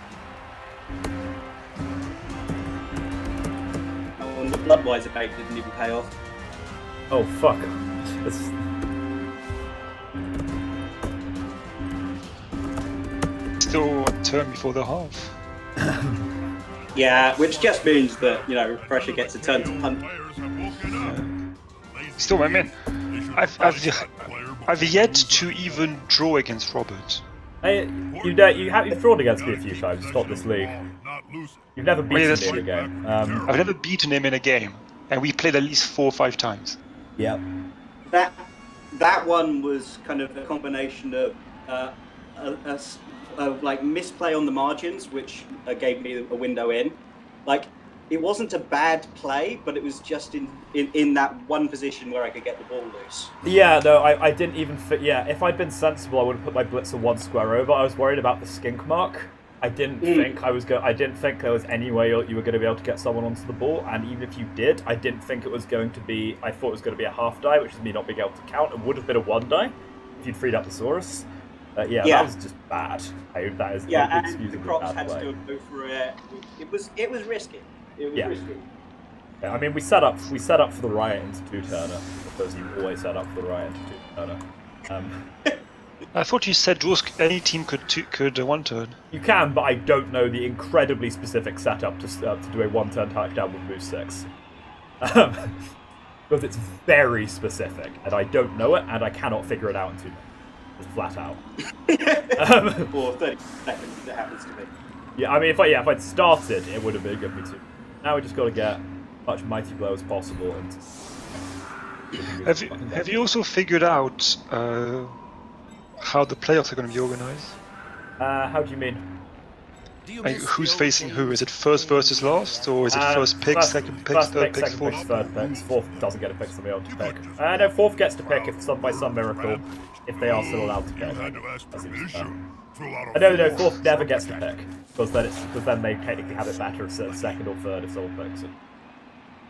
Speaker 1: Oh, and the Bloodwiser bait didn't even pay off.
Speaker 2: Oh fuck. This...
Speaker 6: Still a turn before the half.
Speaker 2: Yeah,
Speaker 1: which just means that, pressure gets a turn to punt.
Speaker 5: Players have woken up.
Speaker 6: Still, I mean,
Speaker 5: They should
Speaker 6: I've
Speaker 5: punish that player
Speaker 6: I've yet to even draw against Robert.
Speaker 2: Hey, you've drawn against me a few times, just not this league.
Speaker 5: not losing.
Speaker 2: You've never
Speaker 6: yeah,
Speaker 2: beaten
Speaker 6: that's
Speaker 2: me in a game.
Speaker 6: I've never beaten him in a game, and we played at least 4 or 5 times.
Speaker 2: Yeah.
Speaker 1: That one was kind of a combination of like misplay on the margins, which gave me a window in. Like, it wasn't a bad play, but it was just in that one position where I could get the ball loose.
Speaker 2: Yeah, no, I didn't even fit. Yeah, if I'd been sensible, I would have put my blitzer 1 square over. I was worried about the skink mark. I didn't think I didn't think there was any way you were going to be able to get someone onto the ball, and even if you did, I didn't think it was going to be. I thought it was going to be a half die, which is me not being able to count. It would have been a 1 die if you'd freed up the Saurus. Yeah, that was just bad. That is
Speaker 1: And the Crocs had to go for it. It was risky. It was risky.
Speaker 2: Yeah, I mean, we set up for the riot into 2-turner because you always set up for the riot into 2-turner.
Speaker 6: I thought you said any team could 1 turn.
Speaker 2: You can, but I don't know the incredibly specific setup to do a 1-turn touchdown with move 6. Because it's very specific, and I don't know it, and I cannot figure it out in 2 minutes. Just flat out.
Speaker 1: For 30 seconds, it happens to be.
Speaker 2: Yeah, I mean, if I'd started, it would have been good for me too. Now we just got to get as much mighty blow as possible. And
Speaker 6: Have you also figured out how the playoffs are going to be organized?
Speaker 2: How do you mean?
Speaker 6: Like, who's facing who? Is it first versus last, or is it first pick, second pick,
Speaker 2: first
Speaker 6: third
Speaker 2: pick,
Speaker 6: pick,
Speaker 2: second
Speaker 6: fourth?
Speaker 2: pick, third picks. Fourth doesn't get a pick, so they don't pick. No, fourth gets to pick if by some miracle, if they are still allowed to
Speaker 5: You
Speaker 2: pick.
Speaker 5: had to ask
Speaker 2: That seems
Speaker 5: permission. Fill out
Speaker 2: No,
Speaker 5: a form.
Speaker 2: fourth never gets to pick, because then they technically have it better if second or third if someone picks it.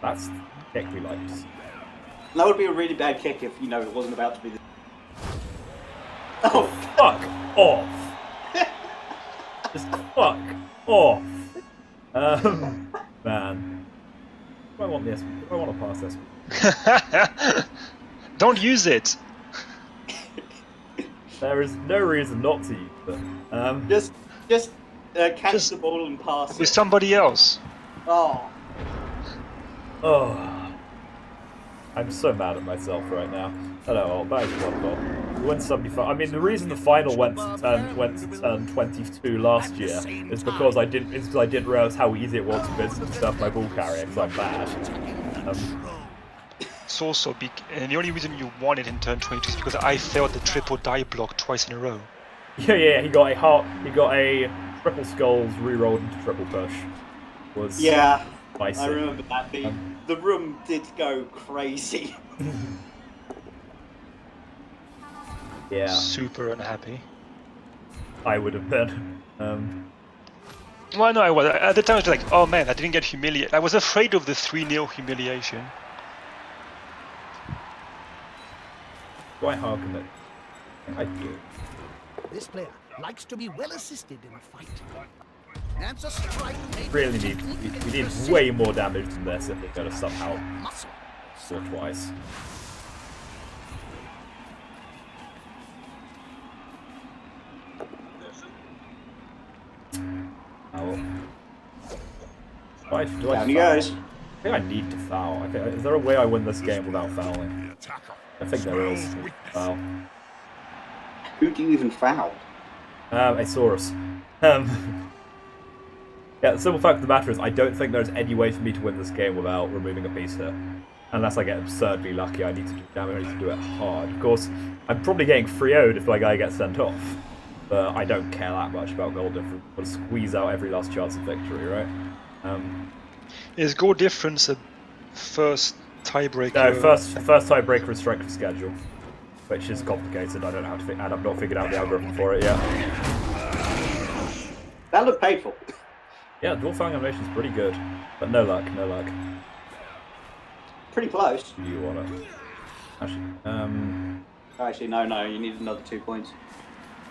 Speaker 2: That's kick we liked.
Speaker 1: That would be a really bad kick if, you know, it wasn't about to be the...
Speaker 2: Oh, fuck off! Just fuck off! Man. Do I want this? Do I want to pass this?
Speaker 6: Don't use it.
Speaker 2: There is no reason not to use it.
Speaker 1: Just catch the ball and pass
Speaker 6: With
Speaker 1: it.
Speaker 6: somebody else.
Speaker 1: Oh.
Speaker 2: Oh. I'm so mad at myself right now. Hello, that is one goal. We won 75. I mean, the reason the final went to turn 22 last year is because I didn't realize how easy it was for Vince to stuff my ball carrier because I'm bad.
Speaker 6: It's also big, and the only reason you won it in turn 22 is because I failed the triple die block twice in a row.
Speaker 2: Yeah. He got a triple skulls re-rolled into triple push.
Speaker 1: Yeah.
Speaker 2: Spicy.
Speaker 1: I remember that. The room did go crazy.
Speaker 2: Yeah.
Speaker 6: Super unhappy.
Speaker 2: I would have been.
Speaker 6: Well, no, I was. At the time, I was like, oh man, I didn't get humiliated. I was afraid of the 3-0 humiliation.
Speaker 2: Do I harken it? I do.
Speaker 3: This player likes to be well assisted in a fight. And a strike
Speaker 2: Really need we need way more damage than this if we're gonna somehow
Speaker 3: muscle.
Speaker 2: score twice. Oh. Do I
Speaker 1: Down he
Speaker 2: foul?
Speaker 1: goes.
Speaker 2: I think I need to foul. Okay, is there a way I win this game without fouling? I think there is. Foul.
Speaker 1: Who do you even foul?
Speaker 2: Asaurus. Yeah, the simple fact of the matter is I don't think there's any way for me to win this game without removing a piece here. Unless I get absurdly lucky, I need to do damage, I need to do it hard. Of course, I'm probably getting 3-0'd if my guy gets sent off. But I don't care that much about goal difference. I'll squeeze out every last chance of victory, right?
Speaker 6: Is goal difference a first tiebreaker?
Speaker 2: No, first tiebreaker is strength of schedule. Which is complicated, I don't know how to and I've not figured out the algorithm for it yet.
Speaker 1: That looked painful.
Speaker 2: Yeah, dual fouling animation is pretty good. But no luck, no luck.
Speaker 1: Pretty close.
Speaker 2: Do you want it?
Speaker 1: Actually, no, you need another 2 points.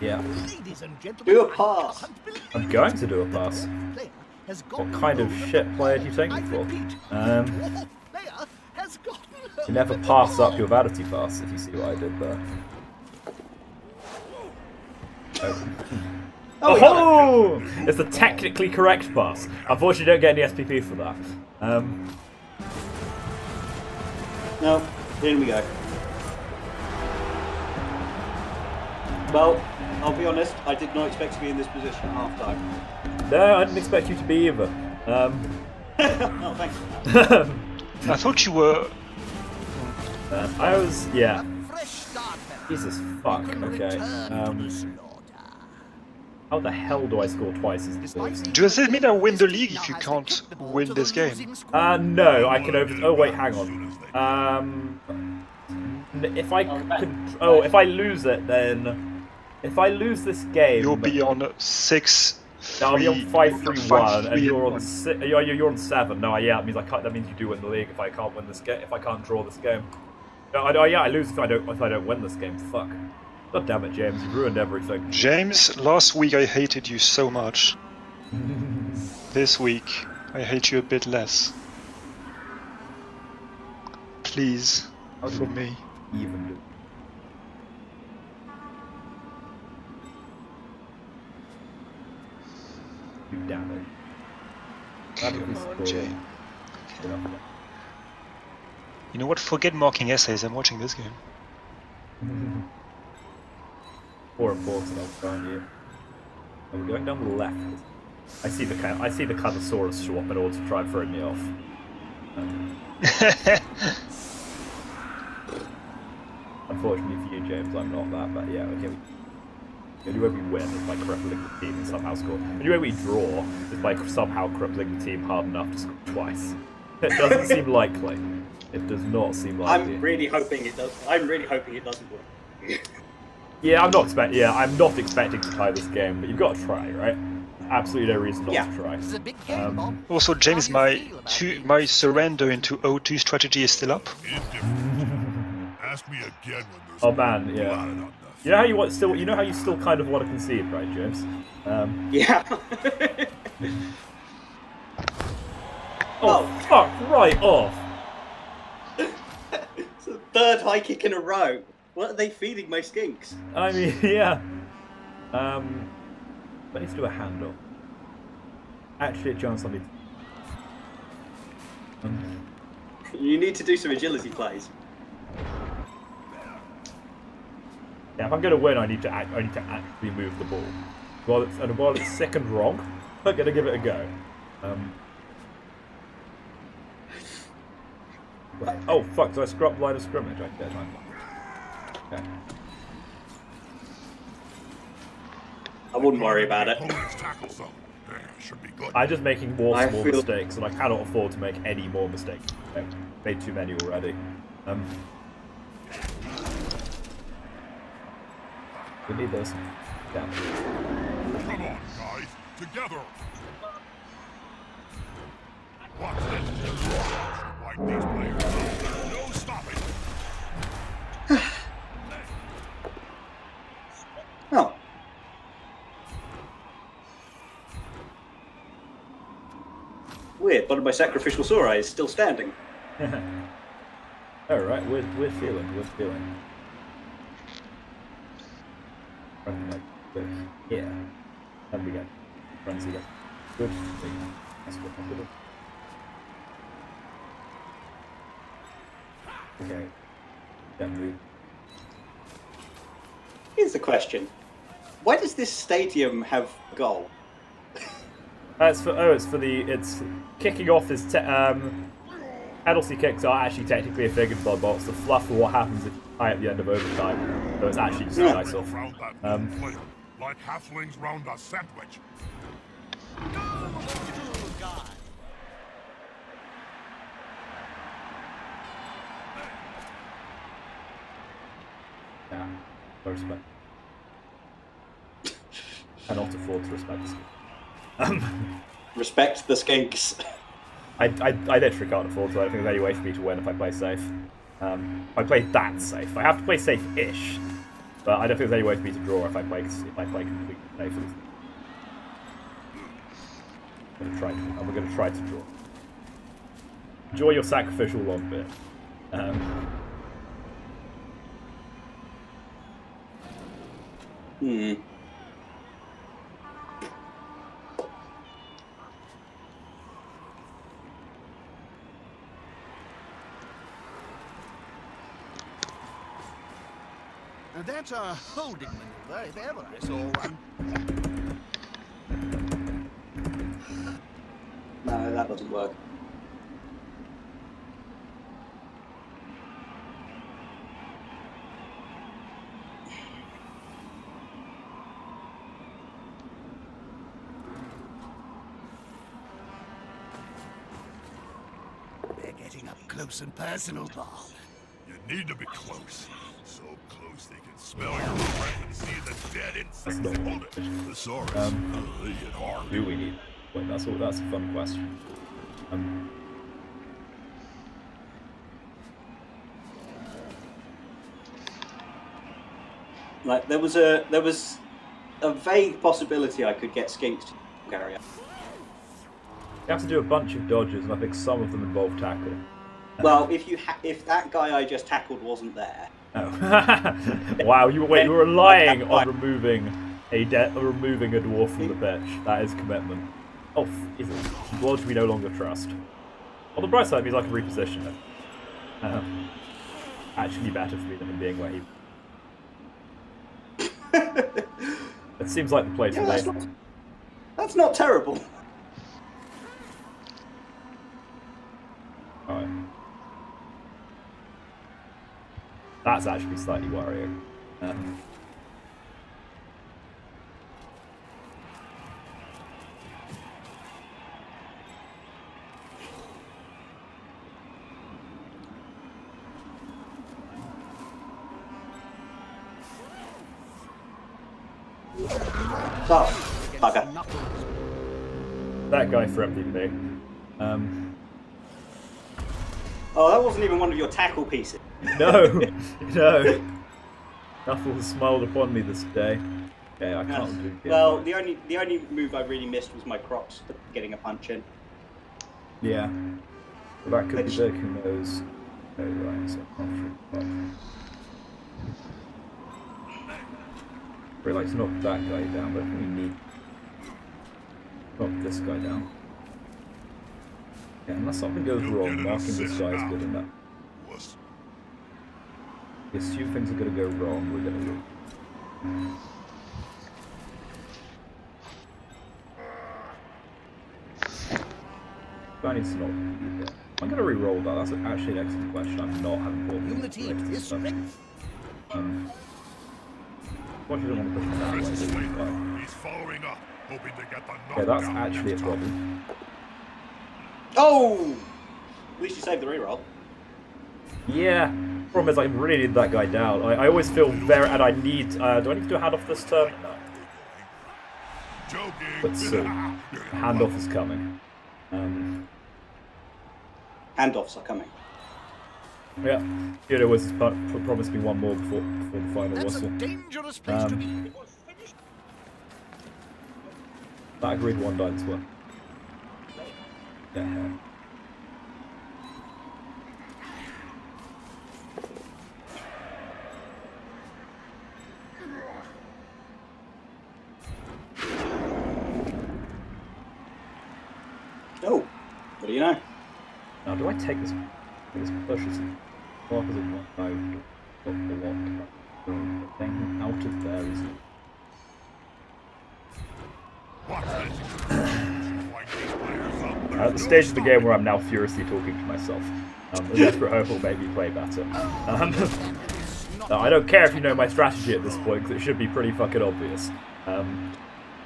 Speaker 2: Yeah.
Speaker 3: Ladies and gentlemen,
Speaker 1: Do a pass.
Speaker 2: I'm going to do a pass. What kind of shit player do you take me for? You never pass up your vanity pass, if you see what I did there. Oh! It's the technically correct pass. Unfortunately, you don't get any SPP for that.
Speaker 1: No, in we go. Well, I'll be honest, I did not expect to be in this position at half time.
Speaker 2: No, I didn't expect you to be either.
Speaker 1: Oh, thank you.
Speaker 6: I thought you were.
Speaker 2: I was, yeah. Jesus fuck, okay. How the hell do I score twice as the Bulls?
Speaker 6: Does it mean I win the league if you can't win this game?
Speaker 2: No, I can oh wait, hang on. If I could, if I lose it, then if I lose this game,
Speaker 6: You'll be on 6.
Speaker 2: I'll be on 5-3-1, and you're on you're on 7. No, yeah, that means you do win the league if I can't win this game. If I can't draw this game, no, I lose if I don't win this game. Fuck. God damn it, James, you ruined everything.
Speaker 6: James, last week I hated you so much. This week I hate you a bit less. Please, for me.
Speaker 2: Even do. You damn it.
Speaker 6: Come on, Jay. You know what? Forget marking essays. I'm watching this game.
Speaker 2: More important, I'll find you. Oh, we're going down the left. I see the Carnosaurus swap in order to try and throw me off. Unfortunately for you, James, I'm not that, but yeah, okay. The only way we win is by crippling the team and somehow score. The only way we draw is by somehow crippling the team hard enough to score twice. It doesn't seem likely. It does not seem likely.
Speaker 1: I'm really hoping it does. I'm really hoping it doesn't work.
Speaker 2: Yeah, I'm not expecting to tie this game, but you've got to try, right? Absolutely no reason not to try.
Speaker 3: This is a big game, Bob.
Speaker 6: Also, James, my surrender into O2 strategy is still up.
Speaker 5: Indifferent. Ask me again when there's
Speaker 2: Oh man, yeah.
Speaker 5: blood on the
Speaker 2: You know how you still kind of want to concede, right, James?
Speaker 1: Yeah.
Speaker 2: Oh, fuck right off!
Speaker 1: It's the third high kick in a row. What are they feeding my skinks?
Speaker 2: I mean, yeah. I need to do a handoff. Actually, a chance I need.
Speaker 1: You need to do some agility plays.
Speaker 2: Yeah, if I'm going to win, I need to actually move the ball. While it's sick and wrong, I'm going to give it a go. Oh fuck! Did I screw up line of scrimmage? I did. Okay.
Speaker 5: I
Speaker 1: wouldn't worry about it.
Speaker 5: Tackle some. Yeah, should be good.
Speaker 2: I'm just making more small mistakes, and I cannot afford to make any more mistakes. I've made too many already. We need this. Yeah.
Speaker 5: Come on, guys, together. Watch this. Wipe these players up. There's no stopping.
Speaker 1: Oh. Weird, one of my sacrificial Sora is still standing.
Speaker 2: Alright, we're feeling. Running like this. Yeah. And we get frenzy there. Good thing. That's what I'm doing. Okay. Then move.
Speaker 1: Here's the question. Why does this stadium have goal?
Speaker 2: It's kicking off is penalty kicks are actually technically a figure for the box. The fluff for what happens if you tie at the end of overtime. So it's actually just nice off.
Speaker 5: Like halflings round a sandwich.
Speaker 2: Yeah, no respect. Cannot afford to respect this.
Speaker 1: Respect the skinks.
Speaker 2: I literally can't afford to. I don't think there's any way for me to win if I play safe. I play that safe. I have to play safe-ish, but I don't think there's any way for me to draw if I play completely safe. We're going to try to draw. Enjoy your sacrificial long bit.
Speaker 3: Now that's a holding maneuver, if ever I saw one.
Speaker 1: No, that doesn't work.
Speaker 3: They're getting up close and personal, Bob.
Speaker 5: You need to be close. So close they can smell your breath and see the dead insects. Hold it. Thesaurus. They hit hard.
Speaker 2: Do we need? Wait, that's a fun question.
Speaker 1: Like there was a vague possibility I could get skinks to carry out.
Speaker 2: You have to do a bunch of dodges, and I think some of them involve tackle.
Speaker 1: Well, if that guy I just tackled wasn't there.
Speaker 2: Oh. Wow, you were relying on removing a dwarf from the pitch. That is commitment. Oh, is it? Lodge we no longer trust. On the bright side, it means I can reposition it. Actually better for me than him being where he... It seems like the place for me.
Speaker 1: That's not terrible.
Speaker 2: Alright. That's actually slightly worrying.
Speaker 1: Oh,
Speaker 3: against
Speaker 1: bugger.
Speaker 3: Knuckles.
Speaker 2: That guy for MVP.
Speaker 1: Oh, that wasn't even one of your tackle pieces.
Speaker 2: No, no. Knuckles smiled upon me this day. Okay, I can't do it.
Speaker 1: Well, the only move I really missed was my Crocs getting a punch in.
Speaker 2: Yeah. Well, that could be big, who knows? Oh, right, so I'd like to knock that guy down, but we need knock this guy down. Yeah, unless something goes wrong, marking this guy is good enough. We assume things are going to go wrong, we're going to win. I need to not be there. I'm going to re-roll that. That's actually an excellent question. I'm not having problems.
Speaker 3: Unity is strength.
Speaker 2: What you don't want to push me that way, do you?
Speaker 5: He's following up, hoping to get the
Speaker 2: Yeah,
Speaker 5: knockdown.
Speaker 2: that's actually a problem.
Speaker 1: Oh! At least you saved the reroll.
Speaker 2: Yeah. Problem is, I really need that guy down. I always feel very... And I need... do I need to do a handoff this turn? No.
Speaker 5: Joking.
Speaker 2: But soon. Handoff is coming.
Speaker 1: Handoffs are coming.
Speaker 2: Yeah. Yoda was promised me one more before the final
Speaker 3: That's
Speaker 2: whistle.
Speaker 3: a dangerous place to be.
Speaker 2: That agreed one died as well. Yeah.
Speaker 1: Oh, what do you know?
Speaker 2: Now, do I take this push as far as it wants? No, got the lock. Thing out of there is it? At the stage of the game where I'm now furiously talking to myself. The desperate hope will make me play better. No, I don't care if you know my strategy at this point, because it should be pretty fucking obvious.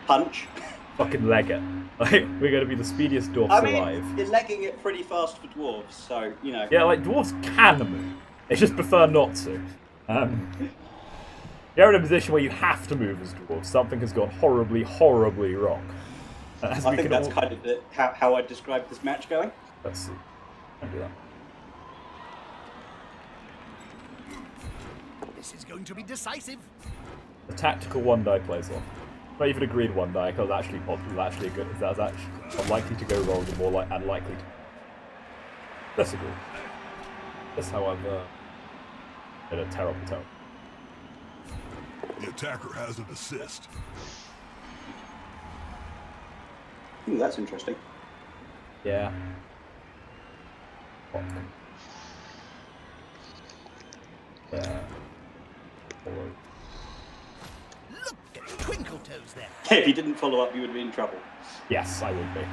Speaker 1: Punch.
Speaker 2: Fucking leg it. Like, we're going to be the speediest dwarfs
Speaker 1: I mean,
Speaker 2: alive.
Speaker 1: you're legging it pretty fast for dwarves, so, you know.
Speaker 2: Yeah, like, dwarves can move. They just prefer not to. You're in a position where you have to move as dwarves. Something has gone horribly, horribly wrong.
Speaker 1: I think that's kind of how I describe this match going.
Speaker 2: Let's see. I'll do that.
Speaker 3: This is going to be decisive.
Speaker 2: The tactical one die plays off. Not even agreed one die, because actually actually good. That's actually unlikely to go wrong and more like unlikely to. Disagree. That's how I've made a terrible tone.
Speaker 5: The attacker has an assist.
Speaker 1: Ooh, that's interesting.
Speaker 2: Yeah. Yeah.
Speaker 3: Look at Twinkle Toes there.
Speaker 1: If you didn't follow up, you would be in trouble.
Speaker 2: Yes, I would be.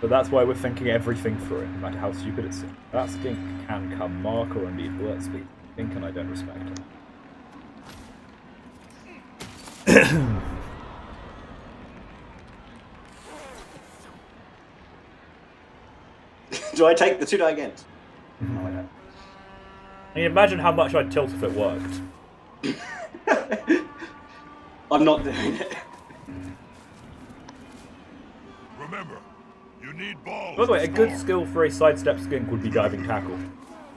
Speaker 2: But that's why we're thinking everything through, no matter how stupid it seems. That skink can come Mark or indeed Blitzby. Skink and I don't respect him.
Speaker 1: Do I take the 2 die against?
Speaker 2: No, I don't. I mean, imagine how much I'd tilt if it worked.
Speaker 1: I'm not doing it.
Speaker 5: Remember, you need balls.
Speaker 2: By the way, a
Speaker 5: to
Speaker 2: good
Speaker 5: score.
Speaker 2: skill for a sidestep skink would be diving tackle.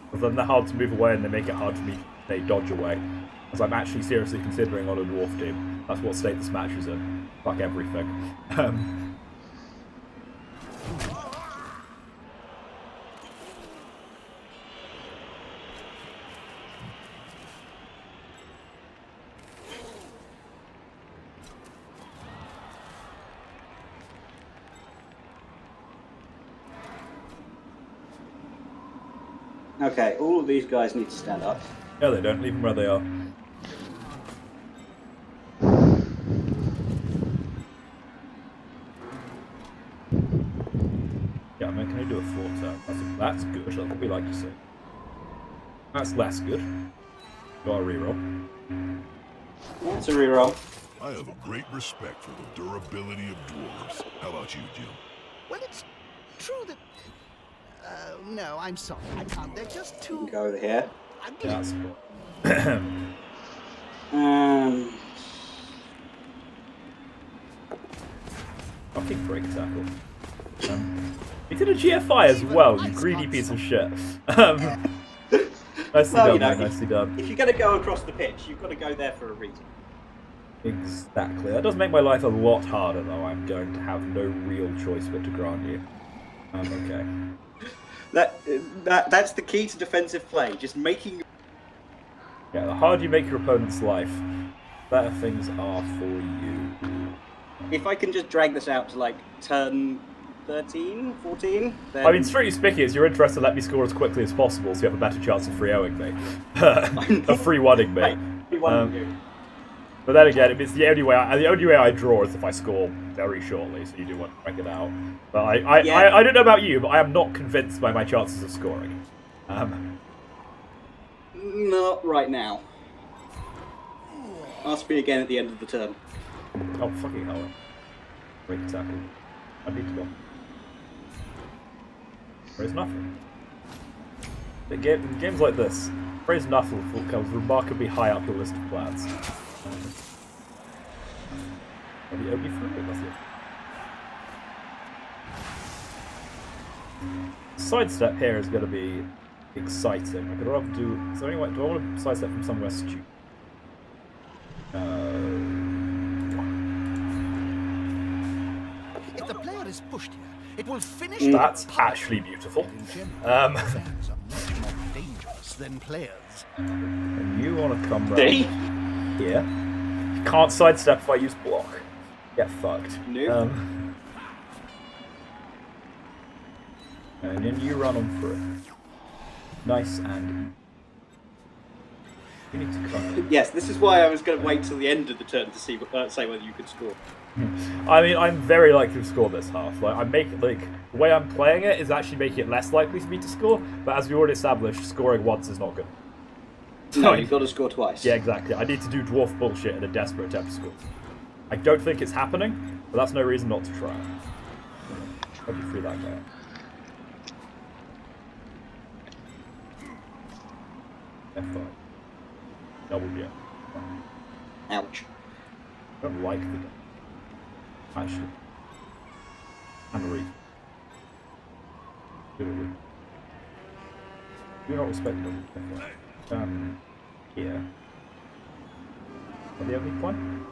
Speaker 2: Because then they're hard to move away and they make it hard for me to dodge away. As I'm actually seriously considering on a dwarf team. That's what state this match is in. Fuck everything.
Speaker 1: Okay, all of these guys need to stand up.
Speaker 2: No, they don't. Leave them where they are. Yeah, I mean, can I do a 4-turn? That's good. That's what we like to see. That's less good. Got a reroll.
Speaker 1: That's a reroll.
Speaker 5: I have a great respect for the durability of dwarves. How about you, Jim?
Speaker 3: Well, it's true that... no, I'm sorry. I can't. They're just too...
Speaker 1: Go over here.
Speaker 3: ugly.
Speaker 2: Yeah, that's cool. Fucking break tackle. You did a GFI as well, you greedy piece of shit. Nicely done, mate, nicely done.
Speaker 1: If you're going to go across the pitch, you've got to go there for a reason.
Speaker 2: Exactly. That does make my life a lot harder, though. I'm going to have no real choice but to grant you. Okay.
Speaker 1: That's the key to defensive play. Just making.
Speaker 2: Yeah, the harder you make your opponent's life, better things are for you.
Speaker 1: If I can just drag this out to like turn 13, 14, then...
Speaker 2: I mean, strictly speaking, it's your interest to let me score as quickly as possible, so you have a better chance of free-0ing me, of free-1ing me. But then again, it's the only way I draw is if I score very shortly, so you do want to break it out. But I don't know about you, but I am not convinced by my chances of scoring.
Speaker 1: Not right now. Ask me again at the end of the turn.
Speaker 2: Oh, fucking hell. Break tackle. I need to go. Praise nothing. In games like this, praise nothing comes remarkably high up your list of plans. Are we only through it? That's it. Sidestep here is going to be exciting. I could rather do. So anyway, do I want to sidestep from somewhere stupid?
Speaker 3: If the player is pushed here, it will finish.
Speaker 2: That's actually beautiful.
Speaker 3: Fans are much more dangerous than players.
Speaker 2: And you want to come right here? You can't sidestep if I use block. Get fucked.
Speaker 1: Nope.
Speaker 2: And then you run on through. Nice and. You need to come.
Speaker 1: Yes, this is why I was going to wait till the end of the turn to see say whether you could score.
Speaker 2: I mean, I'm very likely to score this half. Like, the way I'm playing it is actually making it less likely for me to score. But as we already established, scoring once is not good.
Speaker 1: No, you've got to score twice.
Speaker 2: Yeah, exactly. I need to do dwarf bullshit in a desperate attempt to score. I don't think it's happening, but that's no reason not to try. Hope you free that guy. F5. Double G.
Speaker 1: Ouch.
Speaker 2: I don't like the actually. And read. Do not respect them. Here. Are the only one?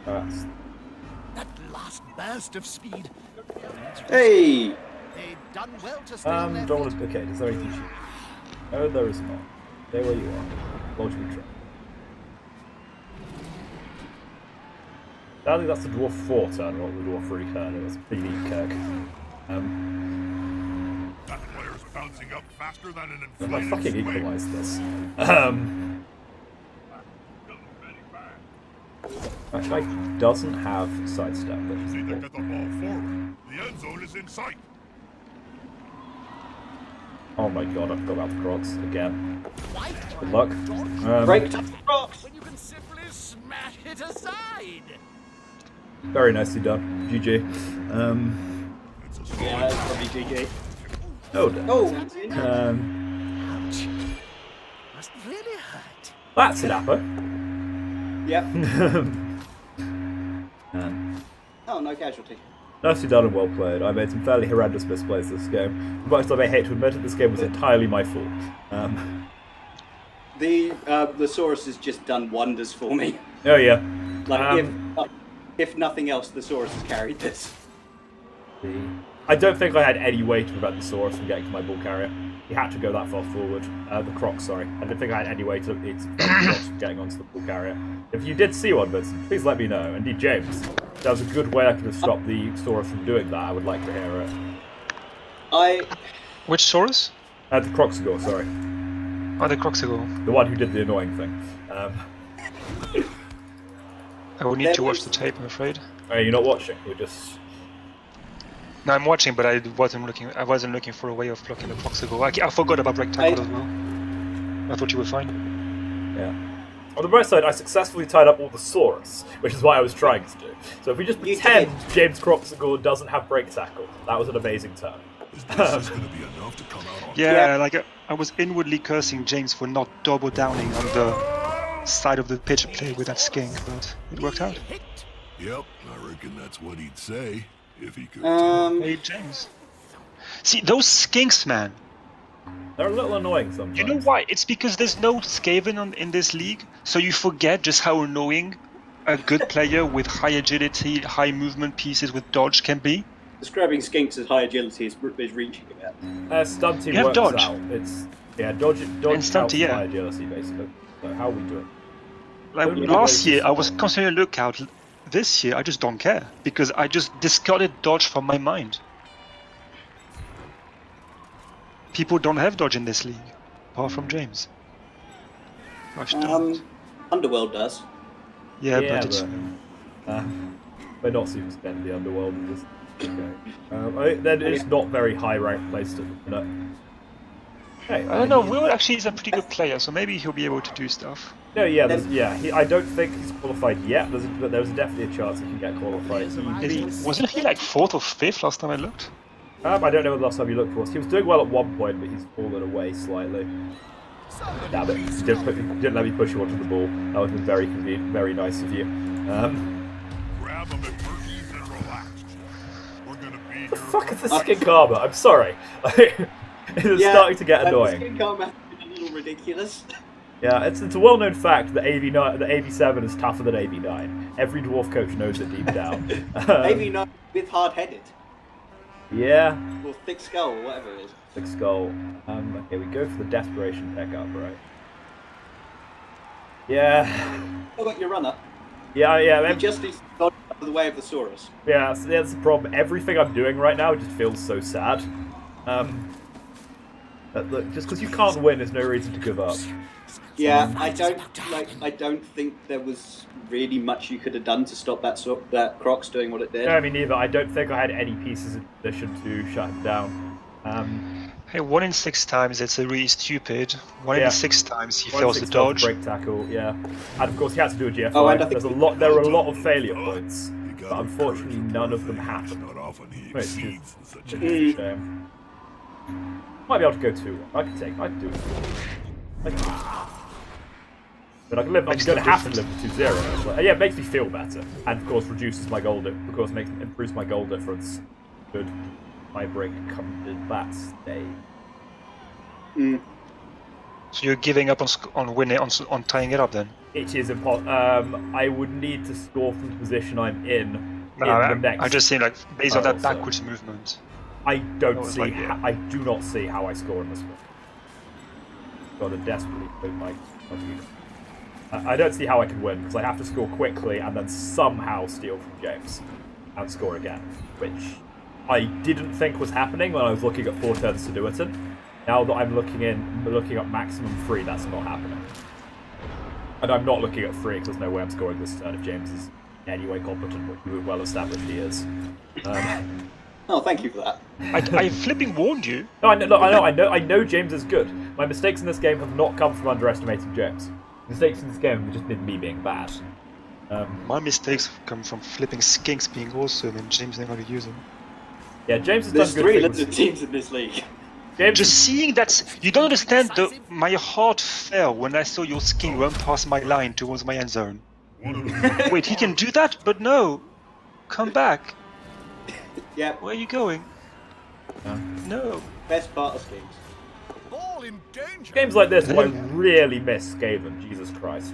Speaker 2: That's.
Speaker 3: That last burst of speed.
Speaker 1: Hey!
Speaker 3: They've done well to stay on their
Speaker 2: Don't
Speaker 3: feet.
Speaker 2: want to. Okay, is there anything shoot? No, there is not. Stay where you are. Logically true. I think that's the dwarf 4 turn, not the dwarf 3 turn. It was pretty neat, Kirk.
Speaker 5: That player's bouncing up faster than an
Speaker 2: If I
Speaker 5: inflated
Speaker 2: fucking
Speaker 5: swing.
Speaker 2: equalise this. That guy doesn't have sidestep, which is
Speaker 5: Need to
Speaker 2: important.
Speaker 5: get the ball forward. The end zone is in sight.
Speaker 2: Oh my god, I forgot about the Crocs again.
Speaker 3: Why
Speaker 2: Good luck.
Speaker 1: Break up the rocks!
Speaker 3: when you can simply smash it aside?
Speaker 2: Very nicely done. GG.
Speaker 5: It's a solid
Speaker 1: Yeah, that's probably GG.
Speaker 2: Oh, damn.
Speaker 1: Oh!
Speaker 3: Ouch. Must really hurt.
Speaker 2: That's an apple.
Speaker 1: Yep.
Speaker 2: Man.
Speaker 1: Oh, no casualty.
Speaker 2: Nicely done and well played. I made some fairly horrendous misplays this game. Much as I may hate to admit it, this game was entirely my fault.
Speaker 1: The Saurus has just done wonders for me.
Speaker 2: Oh yeah.
Speaker 1: Like, if nothing else, the Saurus has carried this.
Speaker 2: I don't think I had any way to prevent the Saurus from getting to my ball carrier. He had to go that far forward. The Croc, sorry. I don't think I had any way to prevent the Crocs from getting onto the ball carrier. If you did see one, Vincent, please let me know. Indeed, James, if there was a good way I could have stopped the Saurus from doing that, I would like to hear it.
Speaker 6: Which Saurus?
Speaker 2: The Croxagore, sorry.
Speaker 6: Oh, the Croxagore.
Speaker 2: The one who did the annoying thing.
Speaker 6: I will need to watch the tape, I'm afraid.
Speaker 2: You're not watching, you're just...
Speaker 6: No, I'm watching, but I wasn't looking for a way of blocking the Croxagore. I forgot about break tackle as well. I thought you were fine.
Speaker 2: Yeah. On the bright side, I successfully tied up all the Saurus, which is what I was trying to do. So if we just pretend James Croxagore doesn't have break tackle, that was an amazing turn.
Speaker 5: This is going to be enough to come out on
Speaker 6: Yeah, like I was inwardly cursing James for not double downing on the side of the pitch play with that skink, but it worked out.
Speaker 3: Hit.
Speaker 5: Yep, I reckon that's what he'd say if he could.
Speaker 6: Hey, James. See, those skinks, man.
Speaker 2: They're a little annoying sometimes.
Speaker 6: You know why? It's because there's no Skaven in this league, so you forget just how annoying a good player with high agility, high movement pieces with dodge can be.
Speaker 1: Describing skinks as high agility is reaching a bit.
Speaker 2: Stunty
Speaker 6: You have
Speaker 2: works
Speaker 6: dodge.
Speaker 2: out. It's dodge
Speaker 6: And
Speaker 2: counts
Speaker 6: stunty,
Speaker 2: as
Speaker 6: yeah.
Speaker 2: high agility basically. So how are we doing?
Speaker 6: Like
Speaker 2: Only
Speaker 6: last
Speaker 2: way to
Speaker 6: year, I was constantly lookout. This year, I just don't care because I just discarded dodge from my mind. People don't have dodge in this league, apart from James. Gosh, don't.
Speaker 1: Underworld does.
Speaker 6: Yeah, but it's
Speaker 2: we're not super spent in the underworld. Just, okay. Then it's not very high rank placed at the minute. Hey,
Speaker 6: I don't know. Will actually is a pretty good player, so maybe he'll be able to do stuff.
Speaker 2: No, yeah, I don't think he's qualified yet, but there's definitely a chance he can get qualified.
Speaker 6: Wasn't he like 4th or 5th last time I looked?
Speaker 2: I don't know when the last time you looked for us. He was doing well at one point, but he's fallen away slightly. Damn it! You didn't let me push you onto the ball. That would have been very convenient, very nice of you.
Speaker 5: Grab him at Murphy's and relax. We're gonna be here.
Speaker 2: What the fuck is the skink armor? I'm sorry. It's starting to get annoying.
Speaker 1: The skink armor is a little ridiculous.
Speaker 2: Yeah, it's a well-known fact that AV7 is tougher than AV9. Every dwarf coach knows it deep down.
Speaker 1: Maybe not with hard-headed.
Speaker 2: Yeah.
Speaker 1: Or thick skull, or whatever it is.
Speaker 2: Thick skull. Okay, we go for the desperation pickup, right? Yeah.
Speaker 1: How about your runner?
Speaker 2: Yeah.
Speaker 1: You just need to dodge out of the way of the Saurus.
Speaker 2: Yeah, so that's the problem. Everything I'm doing right now just feels so sad. Look, just because you can't win is no reason to give up.
Speaker 1: Yeah, I don't think there was really much you could have done to stop that Crocs doing what it did.
Speaker 2: No, I mean neither. I don't think I had any pieces in position to shut him down.
Speaker 6: Hey, 1 in 6 times it's a really stupid. 1 in 6 times he fails the
Speaker 2: failed
Speaker 6: dodge.
Speaker 2: break tackle, yeah. And of course he had to do a GFI.
Speaker 1: Oh, and I think
Speaker 2: there were a lot of failure points, but unfortunately none of them happened.
Speaker 5: Not often he
Speaker 2: Which is
Speaker 5: exceeds such
Speaker 2: a
Speaker 5: a
Speaker 2: shame. Might be able to go 2-1. I can do it. But I'm going to have to live with 2-0. But, yeah, it makes me feel better. And of course reduces my goal difference. Improves my goal difference. Good. My break comes in that stage.
Speaker 6: So you're giving up on winning, on tying it up then?
Speaker 2: It is impossible. I would need to score from the position I'm in the next.
Speaker 6: I just think like based on that
Speaker 2: so.
Speaker 6: backwards movement.
Speaker 2: I don't see.
Speaker 6: like, yeah.
Speaker 2: I do not see how I score in this one. Got to desperately put my. I don't see how I can win because I have to score quickly and then somehow steal from James and score again, which I didn't think was happening when I was looking at 4 turns to do it in. Now that I'm looking at maximum 3, that's not happening. And I'm not looking at 3 because there's no way I'm scoring this turn if James is anyway competent, which we would well established he is.
Speaker 1: Oh, thank you for that.
Speaker 6: I flipping warned you.
Speaker 2: No, I know James is good. My mistakes in this game have not come from underestimating James. Mistakes in this game have just been me being bad.
Speaker 6: My mistakes come from flipping skinks being awesome and James not going to use them.
Speaker 2: Yeah, James has
Speaker 1: There's
Speaker 2: done
Speaker 1: 3
Speaker 2: good
Speaker 1: limited
Speaker 2: things.
Speaker 1: teams in this league.
Speaker 2: James
Speaker 6: Just seeing that, you don't understand. My heart fell when I saw your skin run past my line towards my end zone. Wait, he can do that? But no, come back.
Speaker 1: Yeah,
Speaker 6: Where are you going? No.
Speaker 1: best part of schemes.
Speaker 3: Ball in danger.
Speaker 2: Games like this, I really miss Skaven. Jesus Christ.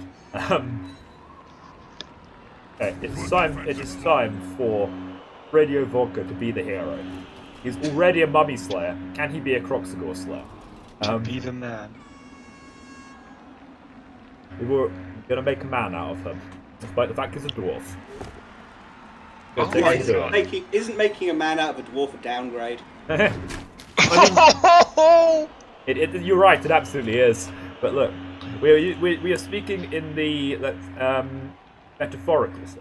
Speaker 2: Okay, it is time for Radio Vodka to be the hero. He's already a mummy slayer. Can he be a Croxagore slayer?
Speaker 6: Be the man.
Speaker 2: We're gonna make a man out of him, despite the fact he's a dwarf.
Speaker 6: Oh
Speaker 2: Take
Speaker 6: my
Speaker 2: him to
Speaker 6: God.
Speaker 2: it.
Speaker 1: Isn't making a man out of a dwarf a downgrade?
Speaker 2: You're right, it absolutely is. But look, we are speaking in the metaphorical sense,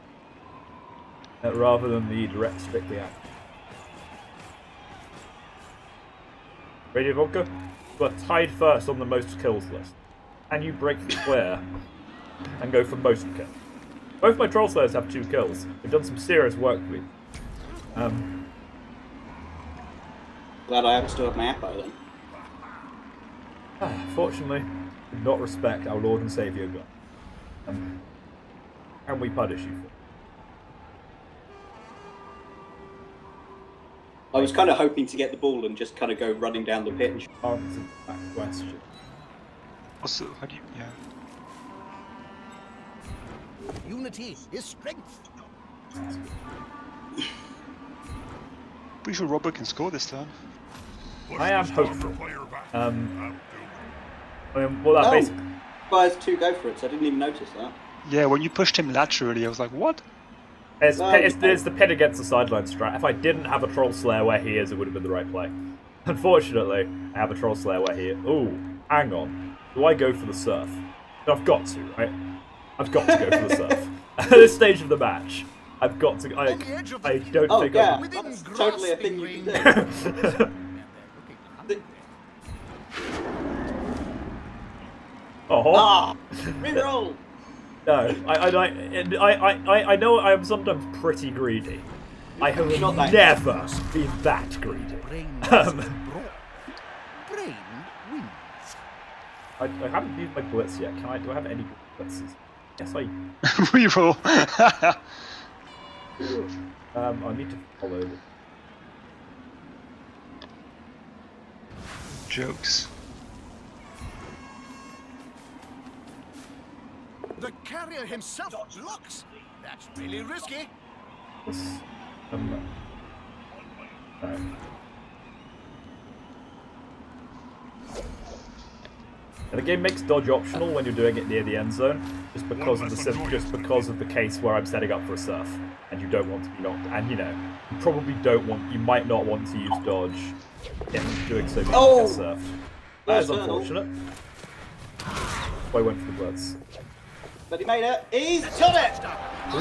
Speaker 2: rather than the direct, strictly act. Radio Vodka, you are tied first on the most kills list. Can you break the clear and go for most kills? Both my Troll Slayers have 2 kills. We've done some serious work with you.
Speaker 1: Glad I haven't still have my Appo then.
Speaker 2: Fortunately, did not respect our Lord and Saviour God. Can we punish you for it?
Speaker 1: I was kind of hoping to get the ball and just kind of go running down the pitch.
Speaker 2: Answer that question.
Speaker 6: Also, how do you? Yeah.
Speaker 3: Unity is strength.
Speaker 6: Pretty sure Robert can score this turn.
Speaker 2: I am hopeful.
Speaker 5: Player back.
Speaker 2: Well, that
Speaker 1: Oh,
Speaker 2: basically.
Speaker 1: Fires 2 go for it, so I didn't even notice that.
Speaker 6: Yeah, when you pushed him laterally, I was like, what?
Speaker 2: It's the pin against the sideline strat. If I didn't have a Troll Slayer where he is, it would have been the right play. Unfortunately, I have a Troll Slayer where he is. Ooh, hang on. Do I go for the surf? I've got to, right? I've got to go for the surf. At this stage of the match, I've got to. I don't
Speaker 1: Oh,
Speaker 2: think
Speaker 1: yeah,
Speaker 2: I.
Speaker 1: that's totally a thing you can do.
Speaker 2: Oh,
Speaker 1: Ah! Reroll!
Speaker 2: no! I know I am sometimes pretty greedy. I have
Speaker 1: Not that
Speaker 2: never been that greedy.
Speaker 3: Brain must be brought. Brain wins.
Speaker 2: I haven't used my blitz yet. Do I have any blitzes? Yes, I.
Speaker 6: Reroll.
Speaker 2: I need to follow.
Speaker 6: Jokes.
Speaker 3: The carrier himself blocks. That's really risky.
Speaker 2: This. Alright. And the game makes dodge optional when you're doing it near the end zone, just because of the case where I'm setting up for a surf, and you don't want to be knocked. And you probably you might not want to use dodge if doing so means you get surfed. That is unfortunate. I went for the blitz.
Speaker 1: But he made it. He's done it!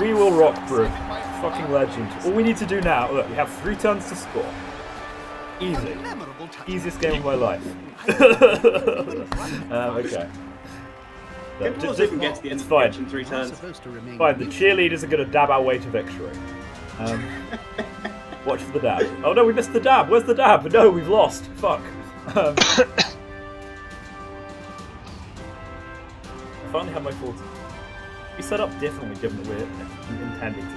Speaker 2: We will rock through. Fucking legend. All we need to do now, look, we have 3 turns to score. Easy. Easiest game of my life. Okay.
Speaker 1: Good balls even get to the end of the
Speaker 2: fine.
Speaker 1: pitch in 3 turns.
Speaker 2: Fine, the cheerleaders are going to dab our way to victory. Watch for the dab. Oh no, we missed the dab. Where's the dab? No, we've lost. Fuck. I finally have my 40. We set up differently given that we're intending to.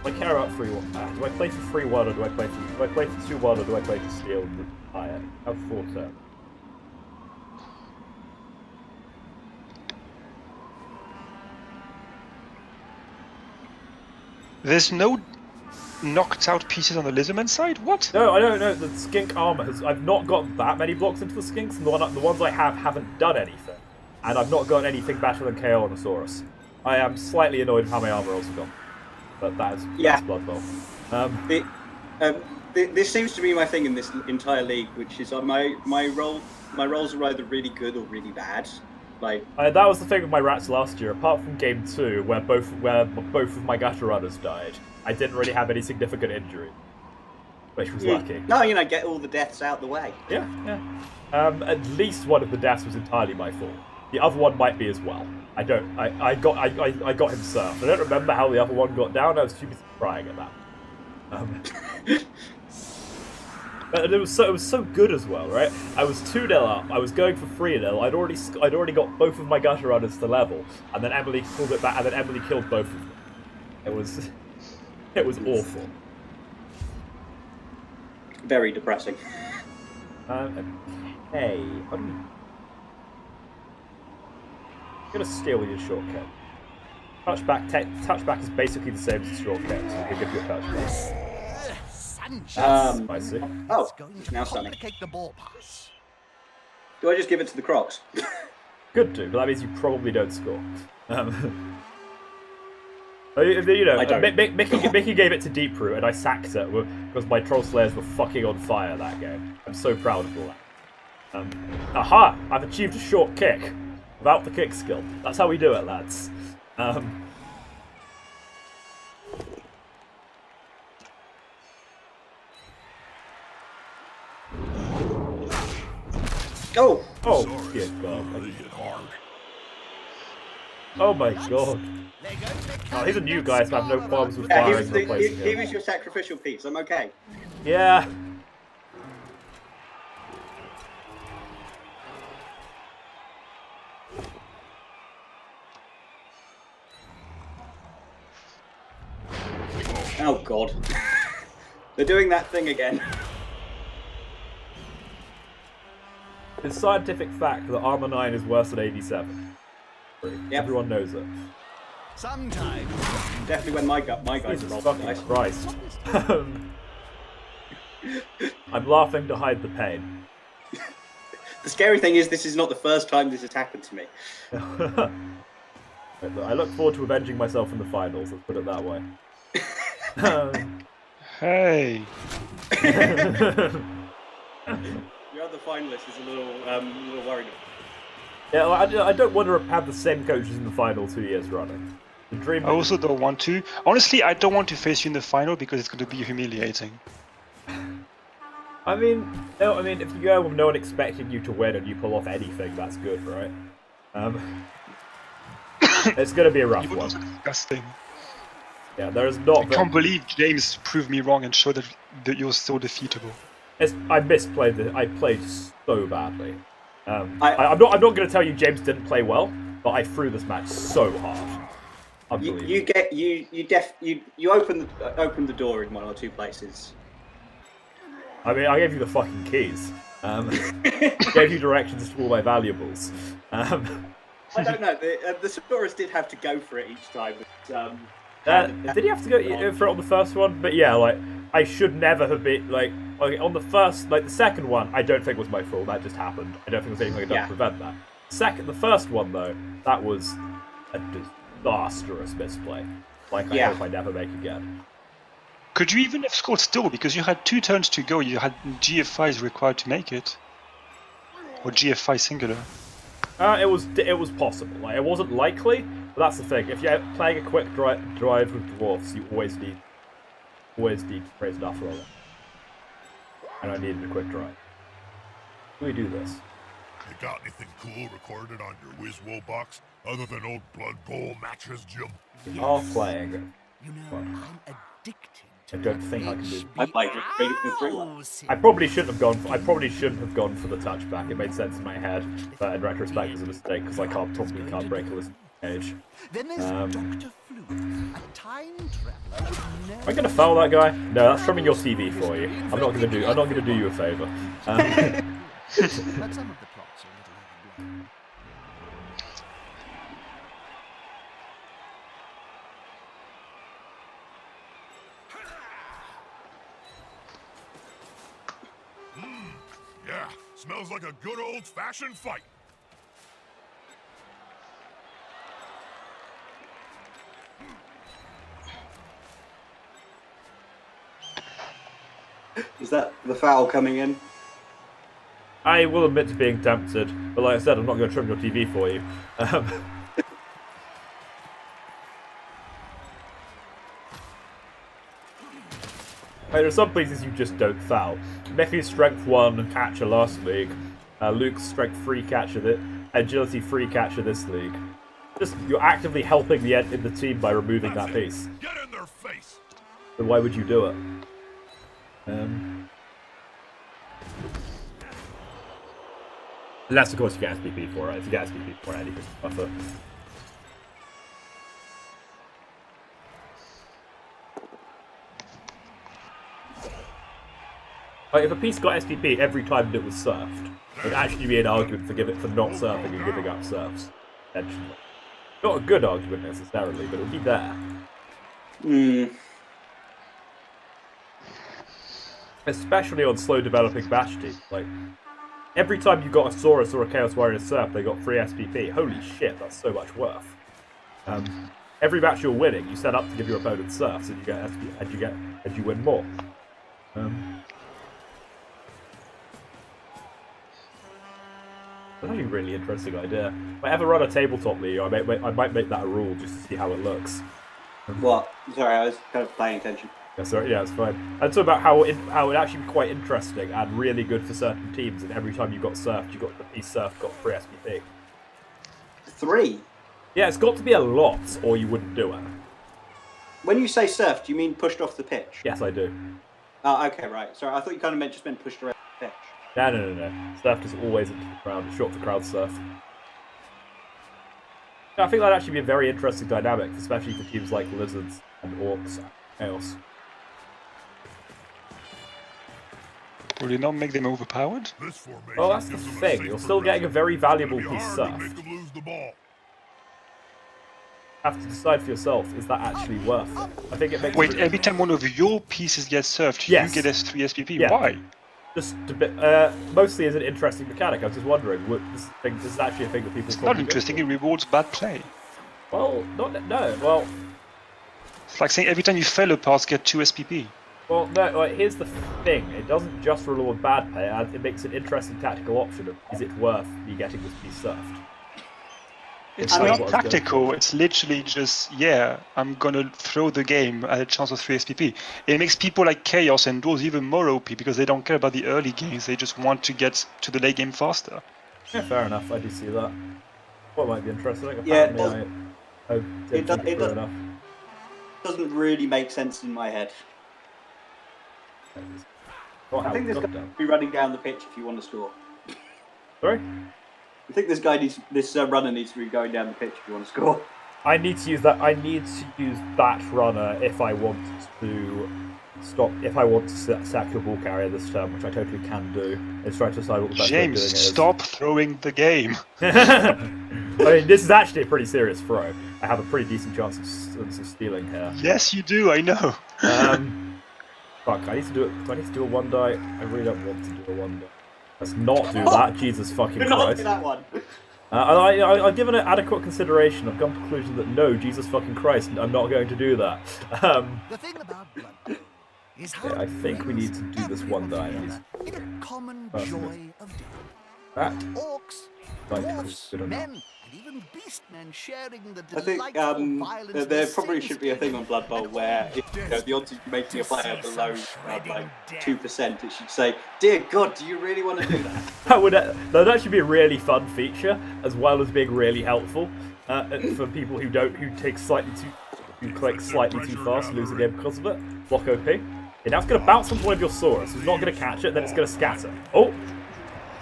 Speaker 2: Do I care about 3-1? Do I play for 3-1 or do I play for 2-1 or do I play for steal and retire? I have 4 turns.
Speaker 6: There's no knocked out pieces on the Lizardman side? What?
Speaker 2: No, I don't know. The skink armor has. I've not got that many blocks into the skinks, and the ones I have haven't done anything. And I've not got anything better than Chaonosaurus. I am slightly annoyed with how my armor rolls have gone. But that's Blood Bowl.
Speaker 1: This seems to be my thing in this entire league, which is my rolls are either really good or really bad. Like
Speaker 2: that was the thing with my rats last year. Apart from game 2, where both of my gutter runners died, I didn't really have any significant injury, which was lucky.
Speaker 1: No, get all the deaths out the way.
Speaker 2: Yeah. At least one of the deaths was entirely my fault. The other one might be as well. I don't. I got him surfed. I don't remember how the other one got down. I was too busy crying at that. But it was so good as well, right? I was 2-0 up. I was going for 3-0. I'd already got both of my gutter runners to level, and then Emily pulled it back, and then Emily killed both of them. It was awful.
Speaker 1: Very depressing.
Speaker 2: Hey, I'm gonna steal with your shortcut. Touchback is basically the same as shortcut, so we give you a touchback. Spicy.
Speaker 1: Oh, now stunning.
Speaker 3: The ball pass.
Speaker 1: Do I just give it to the Crocs?
Speaker 2: Could do, but that means you probably don't score.
Speaker 1: I don't.
Speaker 2: Mickey gave it to Deep Root, and I sacked it because my Troll Slayers were fucking on fire that game. I'm so proud of all that. Aha! I've achieved a short kick without the kick skill. That's how we do it, lads.
Speaker 1: Oh!
Speaker 2: Oh, good God. Oh my God. Oh, he's a new guy, so I have no qualms with
Speaker 1: Yeah,
Speaker 2: firing and replacing
Speaker 1: he
Speaker 2: him.
Speaker 1: was your sacrificial piece. I'm okay.
Speaker 2: Yeah.
Speaker 1: Oh God. They're doing that thing again.
Speaker 2: It's scientific fact that Armor 9 is worse than 87.
Speaker 1: Yep.
Speaker 2: Everyone knows it.
Speaker 3: Sometimes.
Speaker 1: Definitely when my guys
Speaker 2: Jesus
Speaker 1: roll
Speaker 2: fucking
Speaker 1: dice.
Speaker 2: Christ. I'm laughing to hide the pain.
Speaker 1: The scary thing is, this is not the first time this has happened to me.
Speaker 2: I look forward to avenging myself in the finals, let's put it that way.
Speaker 6: Hey.
Speaker 1: Your other finalist is a little worried.
Speaker 2: Yeah, well, I don't want to have the same coaches in the final 2 years running. The dream.
Speaker 6: I also don't want to. Honestly, I don't want to face you in the final because it's going to be humiliating.
Speaker 2: I mean, no. I mean, if you go with no one expecting you to win and you pull off anything, that's good, right? It's going to be a rough
Speaker 6: You're
Speaker 2: one.
Speaker 6: also disgusting.
Speaker 2: Yeah, there is not.
Speaker 6: I can't believe James proved me wrong and showed that you're so defeatable.
Speaker 2: I misplayed this. I played so badly. I'm not going to tell you James didn't play well, but I threw this match so hard.
Speaker 1: You open the door in one or two places.
Speaker 2: I mean, I gave you the fucking keys. Gave you directions to all my valuables.
Speaker 1: I don't know. The Saurus did have to go for it each time. But,
Speaker 2: did he have to go for it on the first one? But yeah, like I should never have been like on the first, like the second one. I don't think was my fault. That just happened. I don't think there's anything I done to prevent that. The first one though, that was a disastrous misplay. Like I hope I never make again.
Speaker 6: Could you even have scored still? Because you had 2 turns to go. You had GF5s required to make it, or GF5 singular.
Speaker 2: It was possible. Like, it wasn't likely, but that's the thing. If you're playing a quick drive with dwarfs, you always need to raise enough roller. And I needed a quick drive. Can we do this?
Speaker 5: You got anything cool recorded on your WizWow box other than old Blood Bowl matches, Jim?
Speaker 2: Are playing.
Speaker 3: You know, I'm addicted.
Speaker 2: I don't think I can do.
Speaker 1: I played with 3.
Speaker 2: I probably shouldn't have gone. I probably shouldn't have gone for the touchback. It made sense in my head, but in retrospect, it was a mistake because I probably can't break a list page.
Speaker 3: Then there's Dr. Fluke, a time traveler.
Speaker 2: Am I gonna foul that guy? No, that's trimming your TV for you. I'm not gonna do you a favor.
Speaker 3: But some of the plots are a little overblown.
Speaker 5: Yeah, smells like a good old-fashioned fight.
Speaker 1: Is that the foul coming in?
Speaker 2: I will admit to being tempted, but like I said, I'm not going to trim your TV for you. There are some places you just don't foul. Mickey's strength 1 catcher last league, Luke's strength 3 catcher, agility 3 catcher this league. Just you're actively helping the team by removing that piece.
Speaker 5: Get in their face.
Speaker 2: Then why would you do it? Unless of course you get SPP for it. If you get SPP for it, anything buffer. Like, if a piece got SPP every time it was surfed, there'd actually be an argument for not surfing and giving up surfs. Potentially. Not a good argument necessarily, but it would be there. Especially on slow developing batch teams. Like, every time you got a Saurus or a Chaos Warrior surf, they got free SPP. Holy shit, that's so much worth. Every match you're winning, you set up to give your opponent surfs, and you get SPP, and you win more. That's actually a really interesting idea. If I ever run a tabletop league, I might make that a rule just to see how it looks.
Speaker 1: What? Sorry, I was kind of paying attention.
Speaker 2: Yeah, sorry, yeah, it's fine. And talk about how it actually be quite interesting and really good for certain teams. And every time you got surfed, you got the piece surfed, got free SPP.
Speaker 1: 3?
Speaker 2: Yeah, it's got to be a lot, or you wouldn't do it.
Speaker 1: When you say surfed, do you mean pushed off the pitch?
Speaker 2: Yes, I do.
Speaker 1: Oh, okay, right. Sorry, I thought you kind of just meant pushed around the pitch.
Speaker 2: No. Surf is always into the crowd. It's short for crowd surf. I think that'd actually be a very interesting dynamic, especially for teams like Lizards and Orcs and Chaos.
Speaker 6: Will it not make them overpowered?
Speaker 5: This formation
Speaker 2: Well, that's the
Speaker 5: gives them a
Speaker 2: thing.
Speaker 5: safer
Speaker 2: You're still getting a
Speaker 5: ground.
Speaker 2: very valuable
Speaker 5: It'll be
Speaker 2: piece
Speaker 5: hard to
Speaker 2: surfed.
Speaker 5: make them lose the ball.
Speaker 2: Have to decide for yourself, is that actually worth it? I think it makes
Speaker 6: Wait,
Speaker 2: it
Speaker 6: every time one of your pieces gets surfed,
Speaker 2: Yes.
Speaker 6: you get S3 SPP.
Speaker 2: Yeah.
Speaker 6: Why?
Speaker 2: just a bit, mostly as an interesting mechanic. I was just wondering, this is actually a thing that people
Speaker 6: It's
Speaker 2: probably
Speaker 6: not interesting,
Speaker 2: go
Speaker 6: it rewards bad play.
Speaker 2: for. Well, no, well,
Speaker 6: It's like saying every time you fail a pass, get 2 SPP.
Speaker 2: Well, no, like, here's the thing. It doesn't just reward bad play, it makes an interesting tactical option of, is it worth me getting this piece surfed?
Speaker 6: It's
Speaker 2: I mean,
Speaker 6: not
Speaker 2: what I was gonna
Speaker 6: tactical, it's literally just, yeah, I'm gonna throw the game at a chance of 3 SPP. It makes people like Chaos and Duels even more OP because they don't care about the early games, they just want to get to the late game faster.
Speaker 2: Yeah, fair enough, I do see that. What might be interesting?
Speaker 1: Yeah,
Speaker 2: Apparently I didn't think it through enough.
Speaker 1: Doesn't really make sense in my head.
Speaker 2: Oh,
Speaker 1: I think this guy
Speaker 2: goddamn.
Speaker 1: needs to be running down the pitch if you want to score.
Speaker 2: Sorry?
Speaker 1: I think this runner needs to be going down the pitch if you want to score.
Speaker 2: I need to use that runner if I want to sack your ball carrier this term, which I totally can do. It's trying to decide what the best way of doing
Speaker 6: James,
Speaker 2: it is.
Speaker 6: stop throwing the game.
Speaker 2: I mean, this is actually a pretty serious throw. I have a pretty decent chance of stealing here.
Speaker 6: Yes, you do, I know.
Speaker 2: Fuck, I need to do it. Do I need to do a one die? I really don't want to do a one die. Let's not do that. Jesus fucking
Speaker 1: Do not
Speaker 2: Christ.
Speaker 1: do that one.
Speaker 2: I've given it adequate consideration. I've come to the conclusion that no, Jesus fucking Christ, I'm not going to do that.
Speaker 3: The thing about blood Bowl is how
Speaker 2: I think we need to do this one die.
Speaker 3: in a common joy of death.
Speaker 2: That,
Speaker 3: Orcs,
Speaker 2: Right,
Speaker 3: dwarfs,
Speaker 2: good enough.
Speaker 3: men, and even beastmen sharing the
Speaker 1: I think
Speaker 3: delightful violence of
Speaker 1: there
Speaker 3: the
Speaker 1: probably
Speaker 3: same
Speaker 1: should be a thing on Blood Bowl
Speaker 3: and
Speaker 1: where
Speaker 3: all
Speaker 1: if, the odds of you making a player below like 2%, it should say, "Dear God, do you really want to do that?"
Speaker 2: that'd actually be a really fun feature, as well as being really helpful for people who click slightly too fast, lose a game because of it. Block OP. Okay, now it's going to bounce on one of your Saurus. It's not going to catch it, then it's going to scatter. Oh!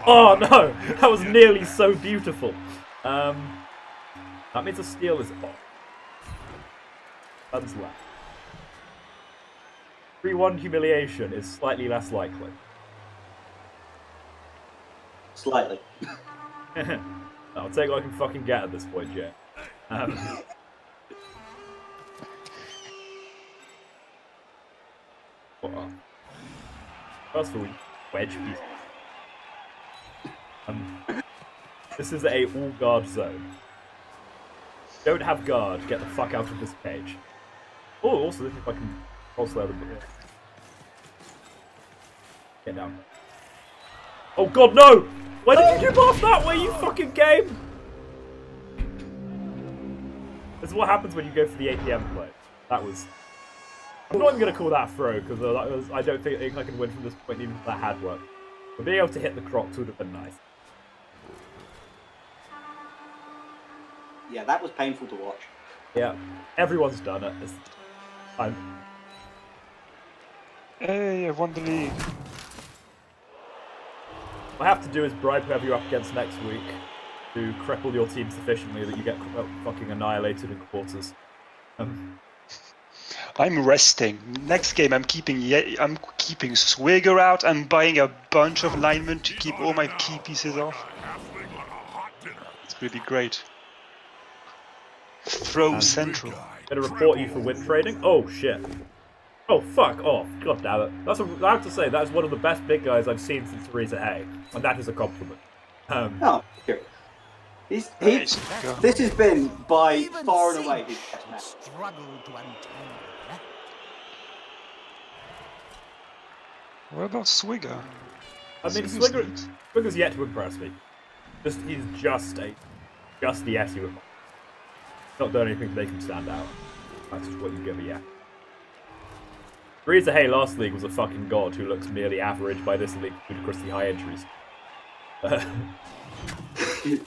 Speaker 2: Oh no! That was nearly so beautiful. That means a steal is off. That's left. 3-1 humiliation is slightly less likely.
Speaker 1: Slightly.
Speaker 2: I'll take what I can fucking get at this point, Jay. First of all, wedge piece. This is a all guard zone. Don't have guard, get the fuck out of this cage. Oh, also, this is if I can also let them get down. Oh god, no! Why did you do past that way, you fucking game? This is what happens when you go for the APM play. That was... I'm not even going to call that a throw, because I don't think I can win from this point, even if that had worked. But being able to hit the crocs would have been nice.
Speaker 1: Yeah, that was painful to watch.
Speaker 2: Yeah, everyone's done it.
Speaker 6: Hey, I won the league.
Speaker 2: What I have to do is bribe whoever you're up against next week to cripple your team sufficiently that you get fucking annihilated in quarters.
Speaker 6: I'm resting. Next game, I'm keeping Swigger out. I'm buying a bunch of linemen to keep all my key pieces off. It's gonna be great. Throw central.
Speaker 2: Gonna report you for win trading. Oh shit. Oh fuck off. God damn it. I have to say that is one of the best big guys I've seen since Theresa Hay, and that is a compliment.
Speaker 1: Oh, here. This has been by far and away his best match.
Speaker 3: struggle to untangle that.
Speaker 6: What about Swigger?
Speaker 2: I mean, Swigger's yet to impress me. He's just the SU with not done anything to make him stand out. That's just what you give a yeah. Theresa Hay last league was a fucking god who looks merely average by this league due to ludicrously high injuries.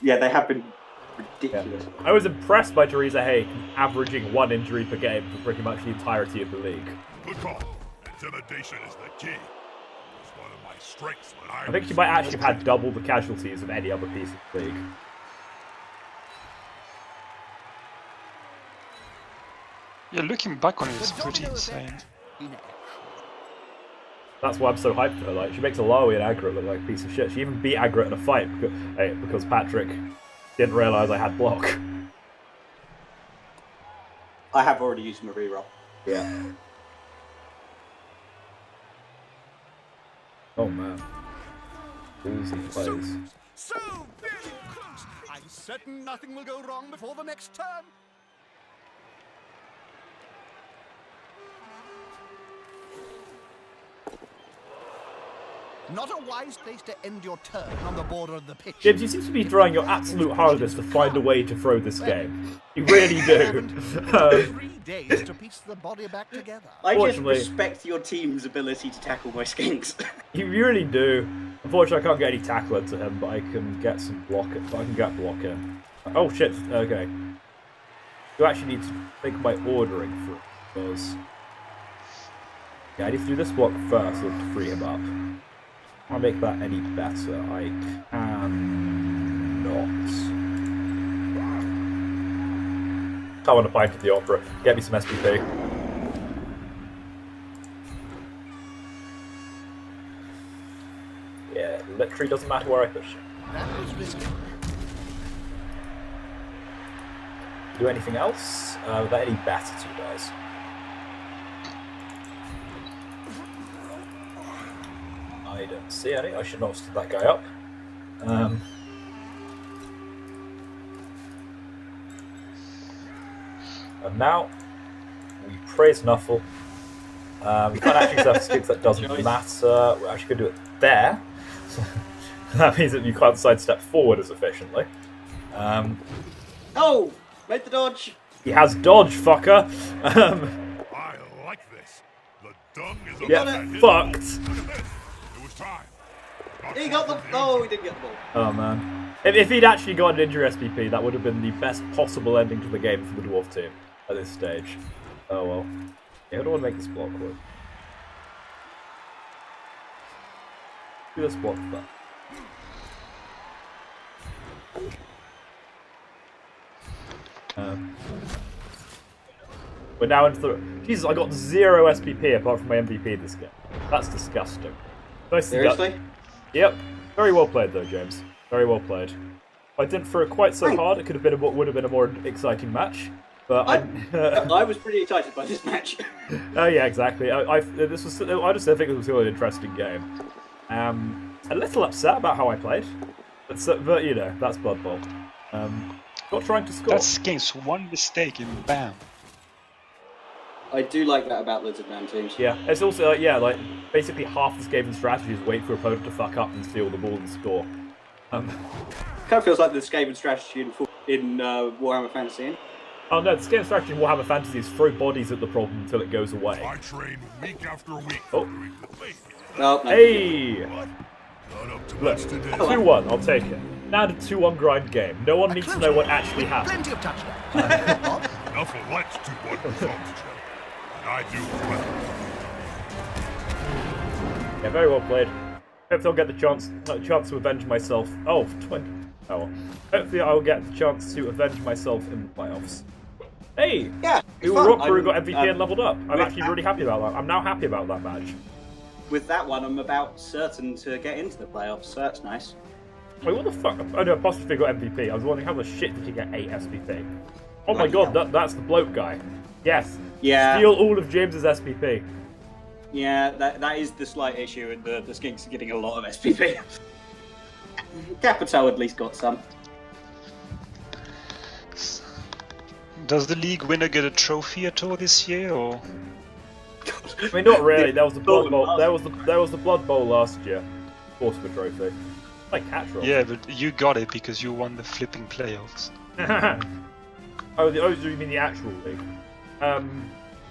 Speaker 1: Yeah, they have been ridiculous.
Speaker 2: Yeah. I was impressed by Theresa Hay averaging 1 injury per game for pretty much the entirety of the league.
Speaker 5: Good call. Intimidation is the key. It's one of my strengths when
Speaker 2: I think she might actually have had double the casualties of any other piece of the league.
Speaker 6: Yeah, looking back on it, it's pretty insane.
Speaker 2: That's why I'm so hyped for her. Like, she makes Alawi and Aggro look like a piece of shit. She even beat Aggro in a fight because Patrick didn't realise I had block.
Speaker 1: I have already used my reroll.
Speaker 2: Yeah. Oh man. Ballsy plays.
Speaker 3: So very close. I'm certain nothing will go wrong before the next turn. Not a wise place to end your turn on the border of the pitch.
Speaker 2: James, you seem to be trying your absolute hardest to find a way to throw this game. You really do.
Speaker 3: 3 days to piece the body back together.
Speaker 1: I just
Speaker 2: Fortunately-
Speaker 1: respect your team's ability to tackle my skinks.
Speaker 2: You really do. Unfortunately, I can't get any tackle into him, but I can get some block. I can get block in. Oh shit! Okay. You actually need to think my ordering for it, because yeah, I need to do this block first to free him up. I'll make that any better. I cannot. I want to pint at the opera. Get me some SPP. Yeah, literally doesn't matter where I push.
Speaker 3: That was risky.
Speaker 2: Do anything else? Without any better two dice. I don't see any. I should not have stood that guy up. And now we praise Nuffle. We can't actually have skills, that doesn't matter. We're actually going to do it there. So that means that you can't sidestep forward as efficiently.
Speaker 1: Oh! Made the dodge!
Speaker 2: He has dodge, fucker.
Speaker 5: I like this. The dung is
Speaker 2: Yeah,
Speaker 5: about to hit.
Speaker 2: fucked.
Speaker 5: Look at this. It was time.
Speaker 1: He got the... Oh, he didn't get the ball.
Speaker 2: Oh man. If he'd actually got an injury SPP, that would have been the best possible ending to the game for the Dwarf team at this stage. Oh well. Yeah, I don't want to make this block work. Do this block first. We're now into the... Jesus, I got 0 SPP apart from my MVP this game. That's disgusting. Nice.
Speaker 1: Seriously?
Speaker 2: Yep. Very well played though, James. Very well played. If I didn't throw it quite so
Speaker 1: Thanks.
Speaker 2: hard, it could have been would have been a more exciting match. But
Speaker 1: I was pretty excited by this match.
Speaker 2: oh yeah, exactly. I just think it was still an interesting game. A little upset about how I played, but you know that's Blood Bowl. Not trying to score.
Speaker 6: That's King's one mistake and bam.
Speaker 1: I do like that about Lizard Man teams.
Speaker 2: Yeah, it's also like basically half this game and strategy is wait for opponent to fuck up and steal the ball and score.
Speaker 1: Kind of feels like the Skaven strategy in Warhammer Fantasy.
Speaker 2: Oh no, the game strategy in Warhammer Fantasy is throw bodies at the problem until it goes away.
Speaker 5: I train week after week.
Speaker 2: Oh.
Speaker 5: doing the wait.
Speaker 1: Oh, no.
Speaker 2: Hey!
Speaker 5: What? Not up to
Speaker 2: Look,
Speaker 5: much today.
Speaker 2: 2-1, I'll take it. Now the 2-1 grind game. No one needs to know what actually happened.
Speaker 3: Plenty of touchdowns.
Speaker 5: Nuffle likes 2-1 results, Joe. And I do as well.
Speaker 2: Yeah, very well played. Hopefully I'll get the chance to avenge myself. Oh, 20. Oh well. Hopefully I'll get the chance to avenge myself in the playoffs. Hey!
Speaker 1: Yeah, it's
Speaker 2: Who
Speaker 1: fun.
Speaker 2: Rockbrew got
Speaker 1: I'm,
Speaker 2: MVP and leveled up. I'm
Speaker 1: with
Speaker 2: actually really happy about that. I'm now happy about that match.
Speaker 1: With that one, I'm about certain to get into the playoffs, so that's nice.
Speaker 2: Wait, what the fuck? Oh no, Apostrophe got MVP. I was wondering how the shit did he get 8 SPP? Oh my god, that's the bloke guy. Yes.
Speaker 1: Yeah.
Speaker 2: Steal all of James's SPP.
Speaker 1: Yeah, that is the slight issue, and the Skinks are getting a lot of SPP. Capito at least got some.
Speaker 6: Does the league winner get a trophy at all this year, or?
Speaker 2: I mean, not really. There was the Blood
Speaker 1: Golden
Speaker 2: Bowl. There was the Blood Bowl last year. Force of a trophy. Like catch roll.
Speaker 6: Yeah, but you got it because you won the flipping playoffs.
Speaker 2: Oh, you mean the actual league?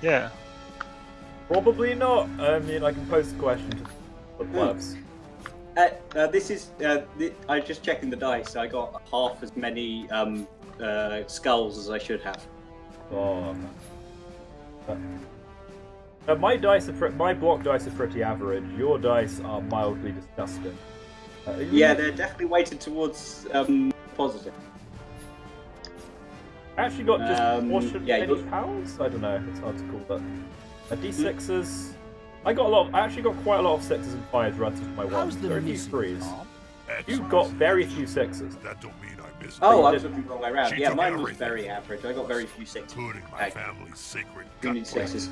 Speaker 6: Yeah.
Speaker 2: Probably not. I mean, I can pose the question to the plebs.
Speaker 1: This is. I just checking the dice. I got half as many skulls as I should have.
Speaker 2: Oh. My block dice are pretty average. Your dice are mildly disgusting.
Speaker 1: Yeah, they're definitely weighted towards positive.
Speaker 2: I actually got just
Speaker 1: yeah,
Speaker 2: any powers? I don't know. It's hard to call that. D6s. I actually got quite a lot of 6s and 5s relative to my 1s. Very few 3s. You got very few 6s.
Speaker 5: That don't mean I miss.
Speaker 1: Oh, I was looking the wrong way around.
Speaker 5: She
Speaker 1: Yeah,
Speaker 5: took
Speaker 1: mine was
Speaker 5: everything.
Speaker 1: very average. I got very few 6s.
Speaker 5: Including my family's sacred
Speaker 1: You need
Speaker 5: gut brain.
Speaker 1: 6s.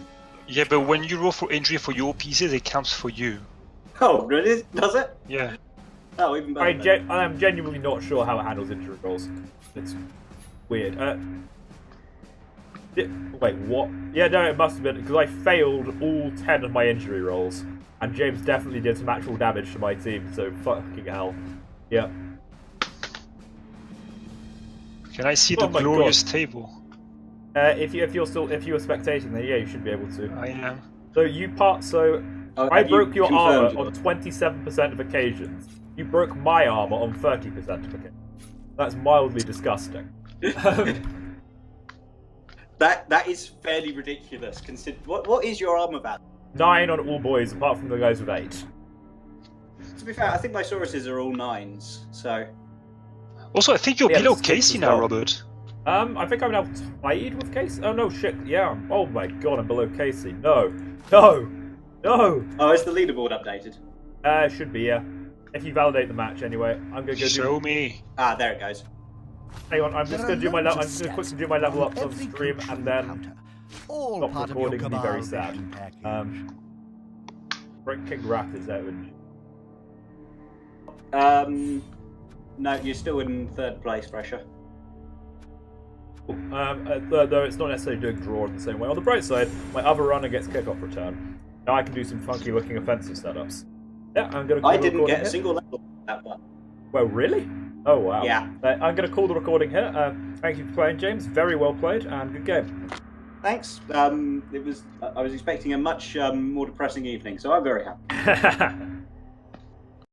Speaker 6: Yeah, but when you roll for injury for your pieces, it counts for you.
Speaker 1: Oh, really? Does it?
Speaker 6: Yeah.
Speaker 1: Oh, even better.
Speaker 2: I am genuinely not sure how it handles injury rolls. It's weird. Wait, what? Yeah, no, it must have been because I failed all 10 of my injury rolls, and James definitely did some actual damage to my team. So fucking hell. Yeah.
Speaker 6: Can I see the
Speaker 2: Oh my
Speaker 6: glorious
Speaker 2: God.
Speaker 6: table?
Speaker 2: If you were spectating, then yeah, you should be able to.
Speaker 6: I am.
Speaker 2: So
Speaker 1: Oh,
Speaker 2: I
Speaker 1: have you
Speaker 2: broke your
Speaker 1: confirmed
Speaker 2: armor on 27% of occasions. You broke my armor on 30% of occasions. That's mildly disgusting.
Speaker 1: That is fairly ridiculous. Consider what is your armor value?
Speaker 2: 9 on all boys, apart from the guys with 8.
Speaker 1: To be fair, I think my Sauruses are all 9s. So
Speaker 6: Also, I think you're
Speaker 2: Yeah,
Speaker 6: below
Speaker 2: the six
Speaker 6: Casey
Speaker 2: as
Speaker 6: now,
Speaker 2: well.
Speaker 6: Robert.
Speaker 2: I think I'm now tied with Casey. Oh no, shit. Yeah. Oh my god, I'm below Casey. No. No. No.
Speaker 1: oh, is the leaderboard updated?
Speaker 2: Should be, yeah. If you validate the match anyway, I'm gonna go
Speaker 6: Show me.
Speaker 1: Ah, there it goes.
Speaker 2: Hang on, I'm just
Speaker 3: There
Speaker 2: gonna
Speaker 3: are
Speaker 2: do my
Speaker 3: loads
Speaker 2: I'm
Speaker 3: of
Speaker 2: just gonna quickly
Speaker 3: stats
Speaker 2: do my level
Speaker 3: on
Speaker 2: ups on
Speaker 3: every
Speaker 2: stream
Speaker 3: creature
Speaker 2: and then
Speaker 3: encounter. All
Speaker 2: stop
Speaker 3: part of your
Speaker 2: recording. Be very
Speaker 3: Cabal
Speaker 2: sad.
Speaker 3: vision package.
Speaker 2: Breaking Wrath is out.
Speaker 1: No, you're still in 3rd place, Fresher.
Speaker 2: Though it's not necessarily doing draw in the same way. On the bright side, my other runner gets kickoff return. Now I can do some funky looking offensive setups. Yeah, I'm gonna. Call
Speaker 1: I
Speaker 2: the
Speaker 1: didn't
Speaker 2: recording
Speaker 1: get a
Speaker 2: here.
Speaker 1: single level that one.
Speaker 2: Well, really? Oh wow.
Speaker 1: Yeah.
Speaker 2: I'm gonna call the recording here. Thank you for playing, James. Very well played and good game.
Speaker 1: Thanks. It was. I was expecting a much more depressing evening, so I'm very happy.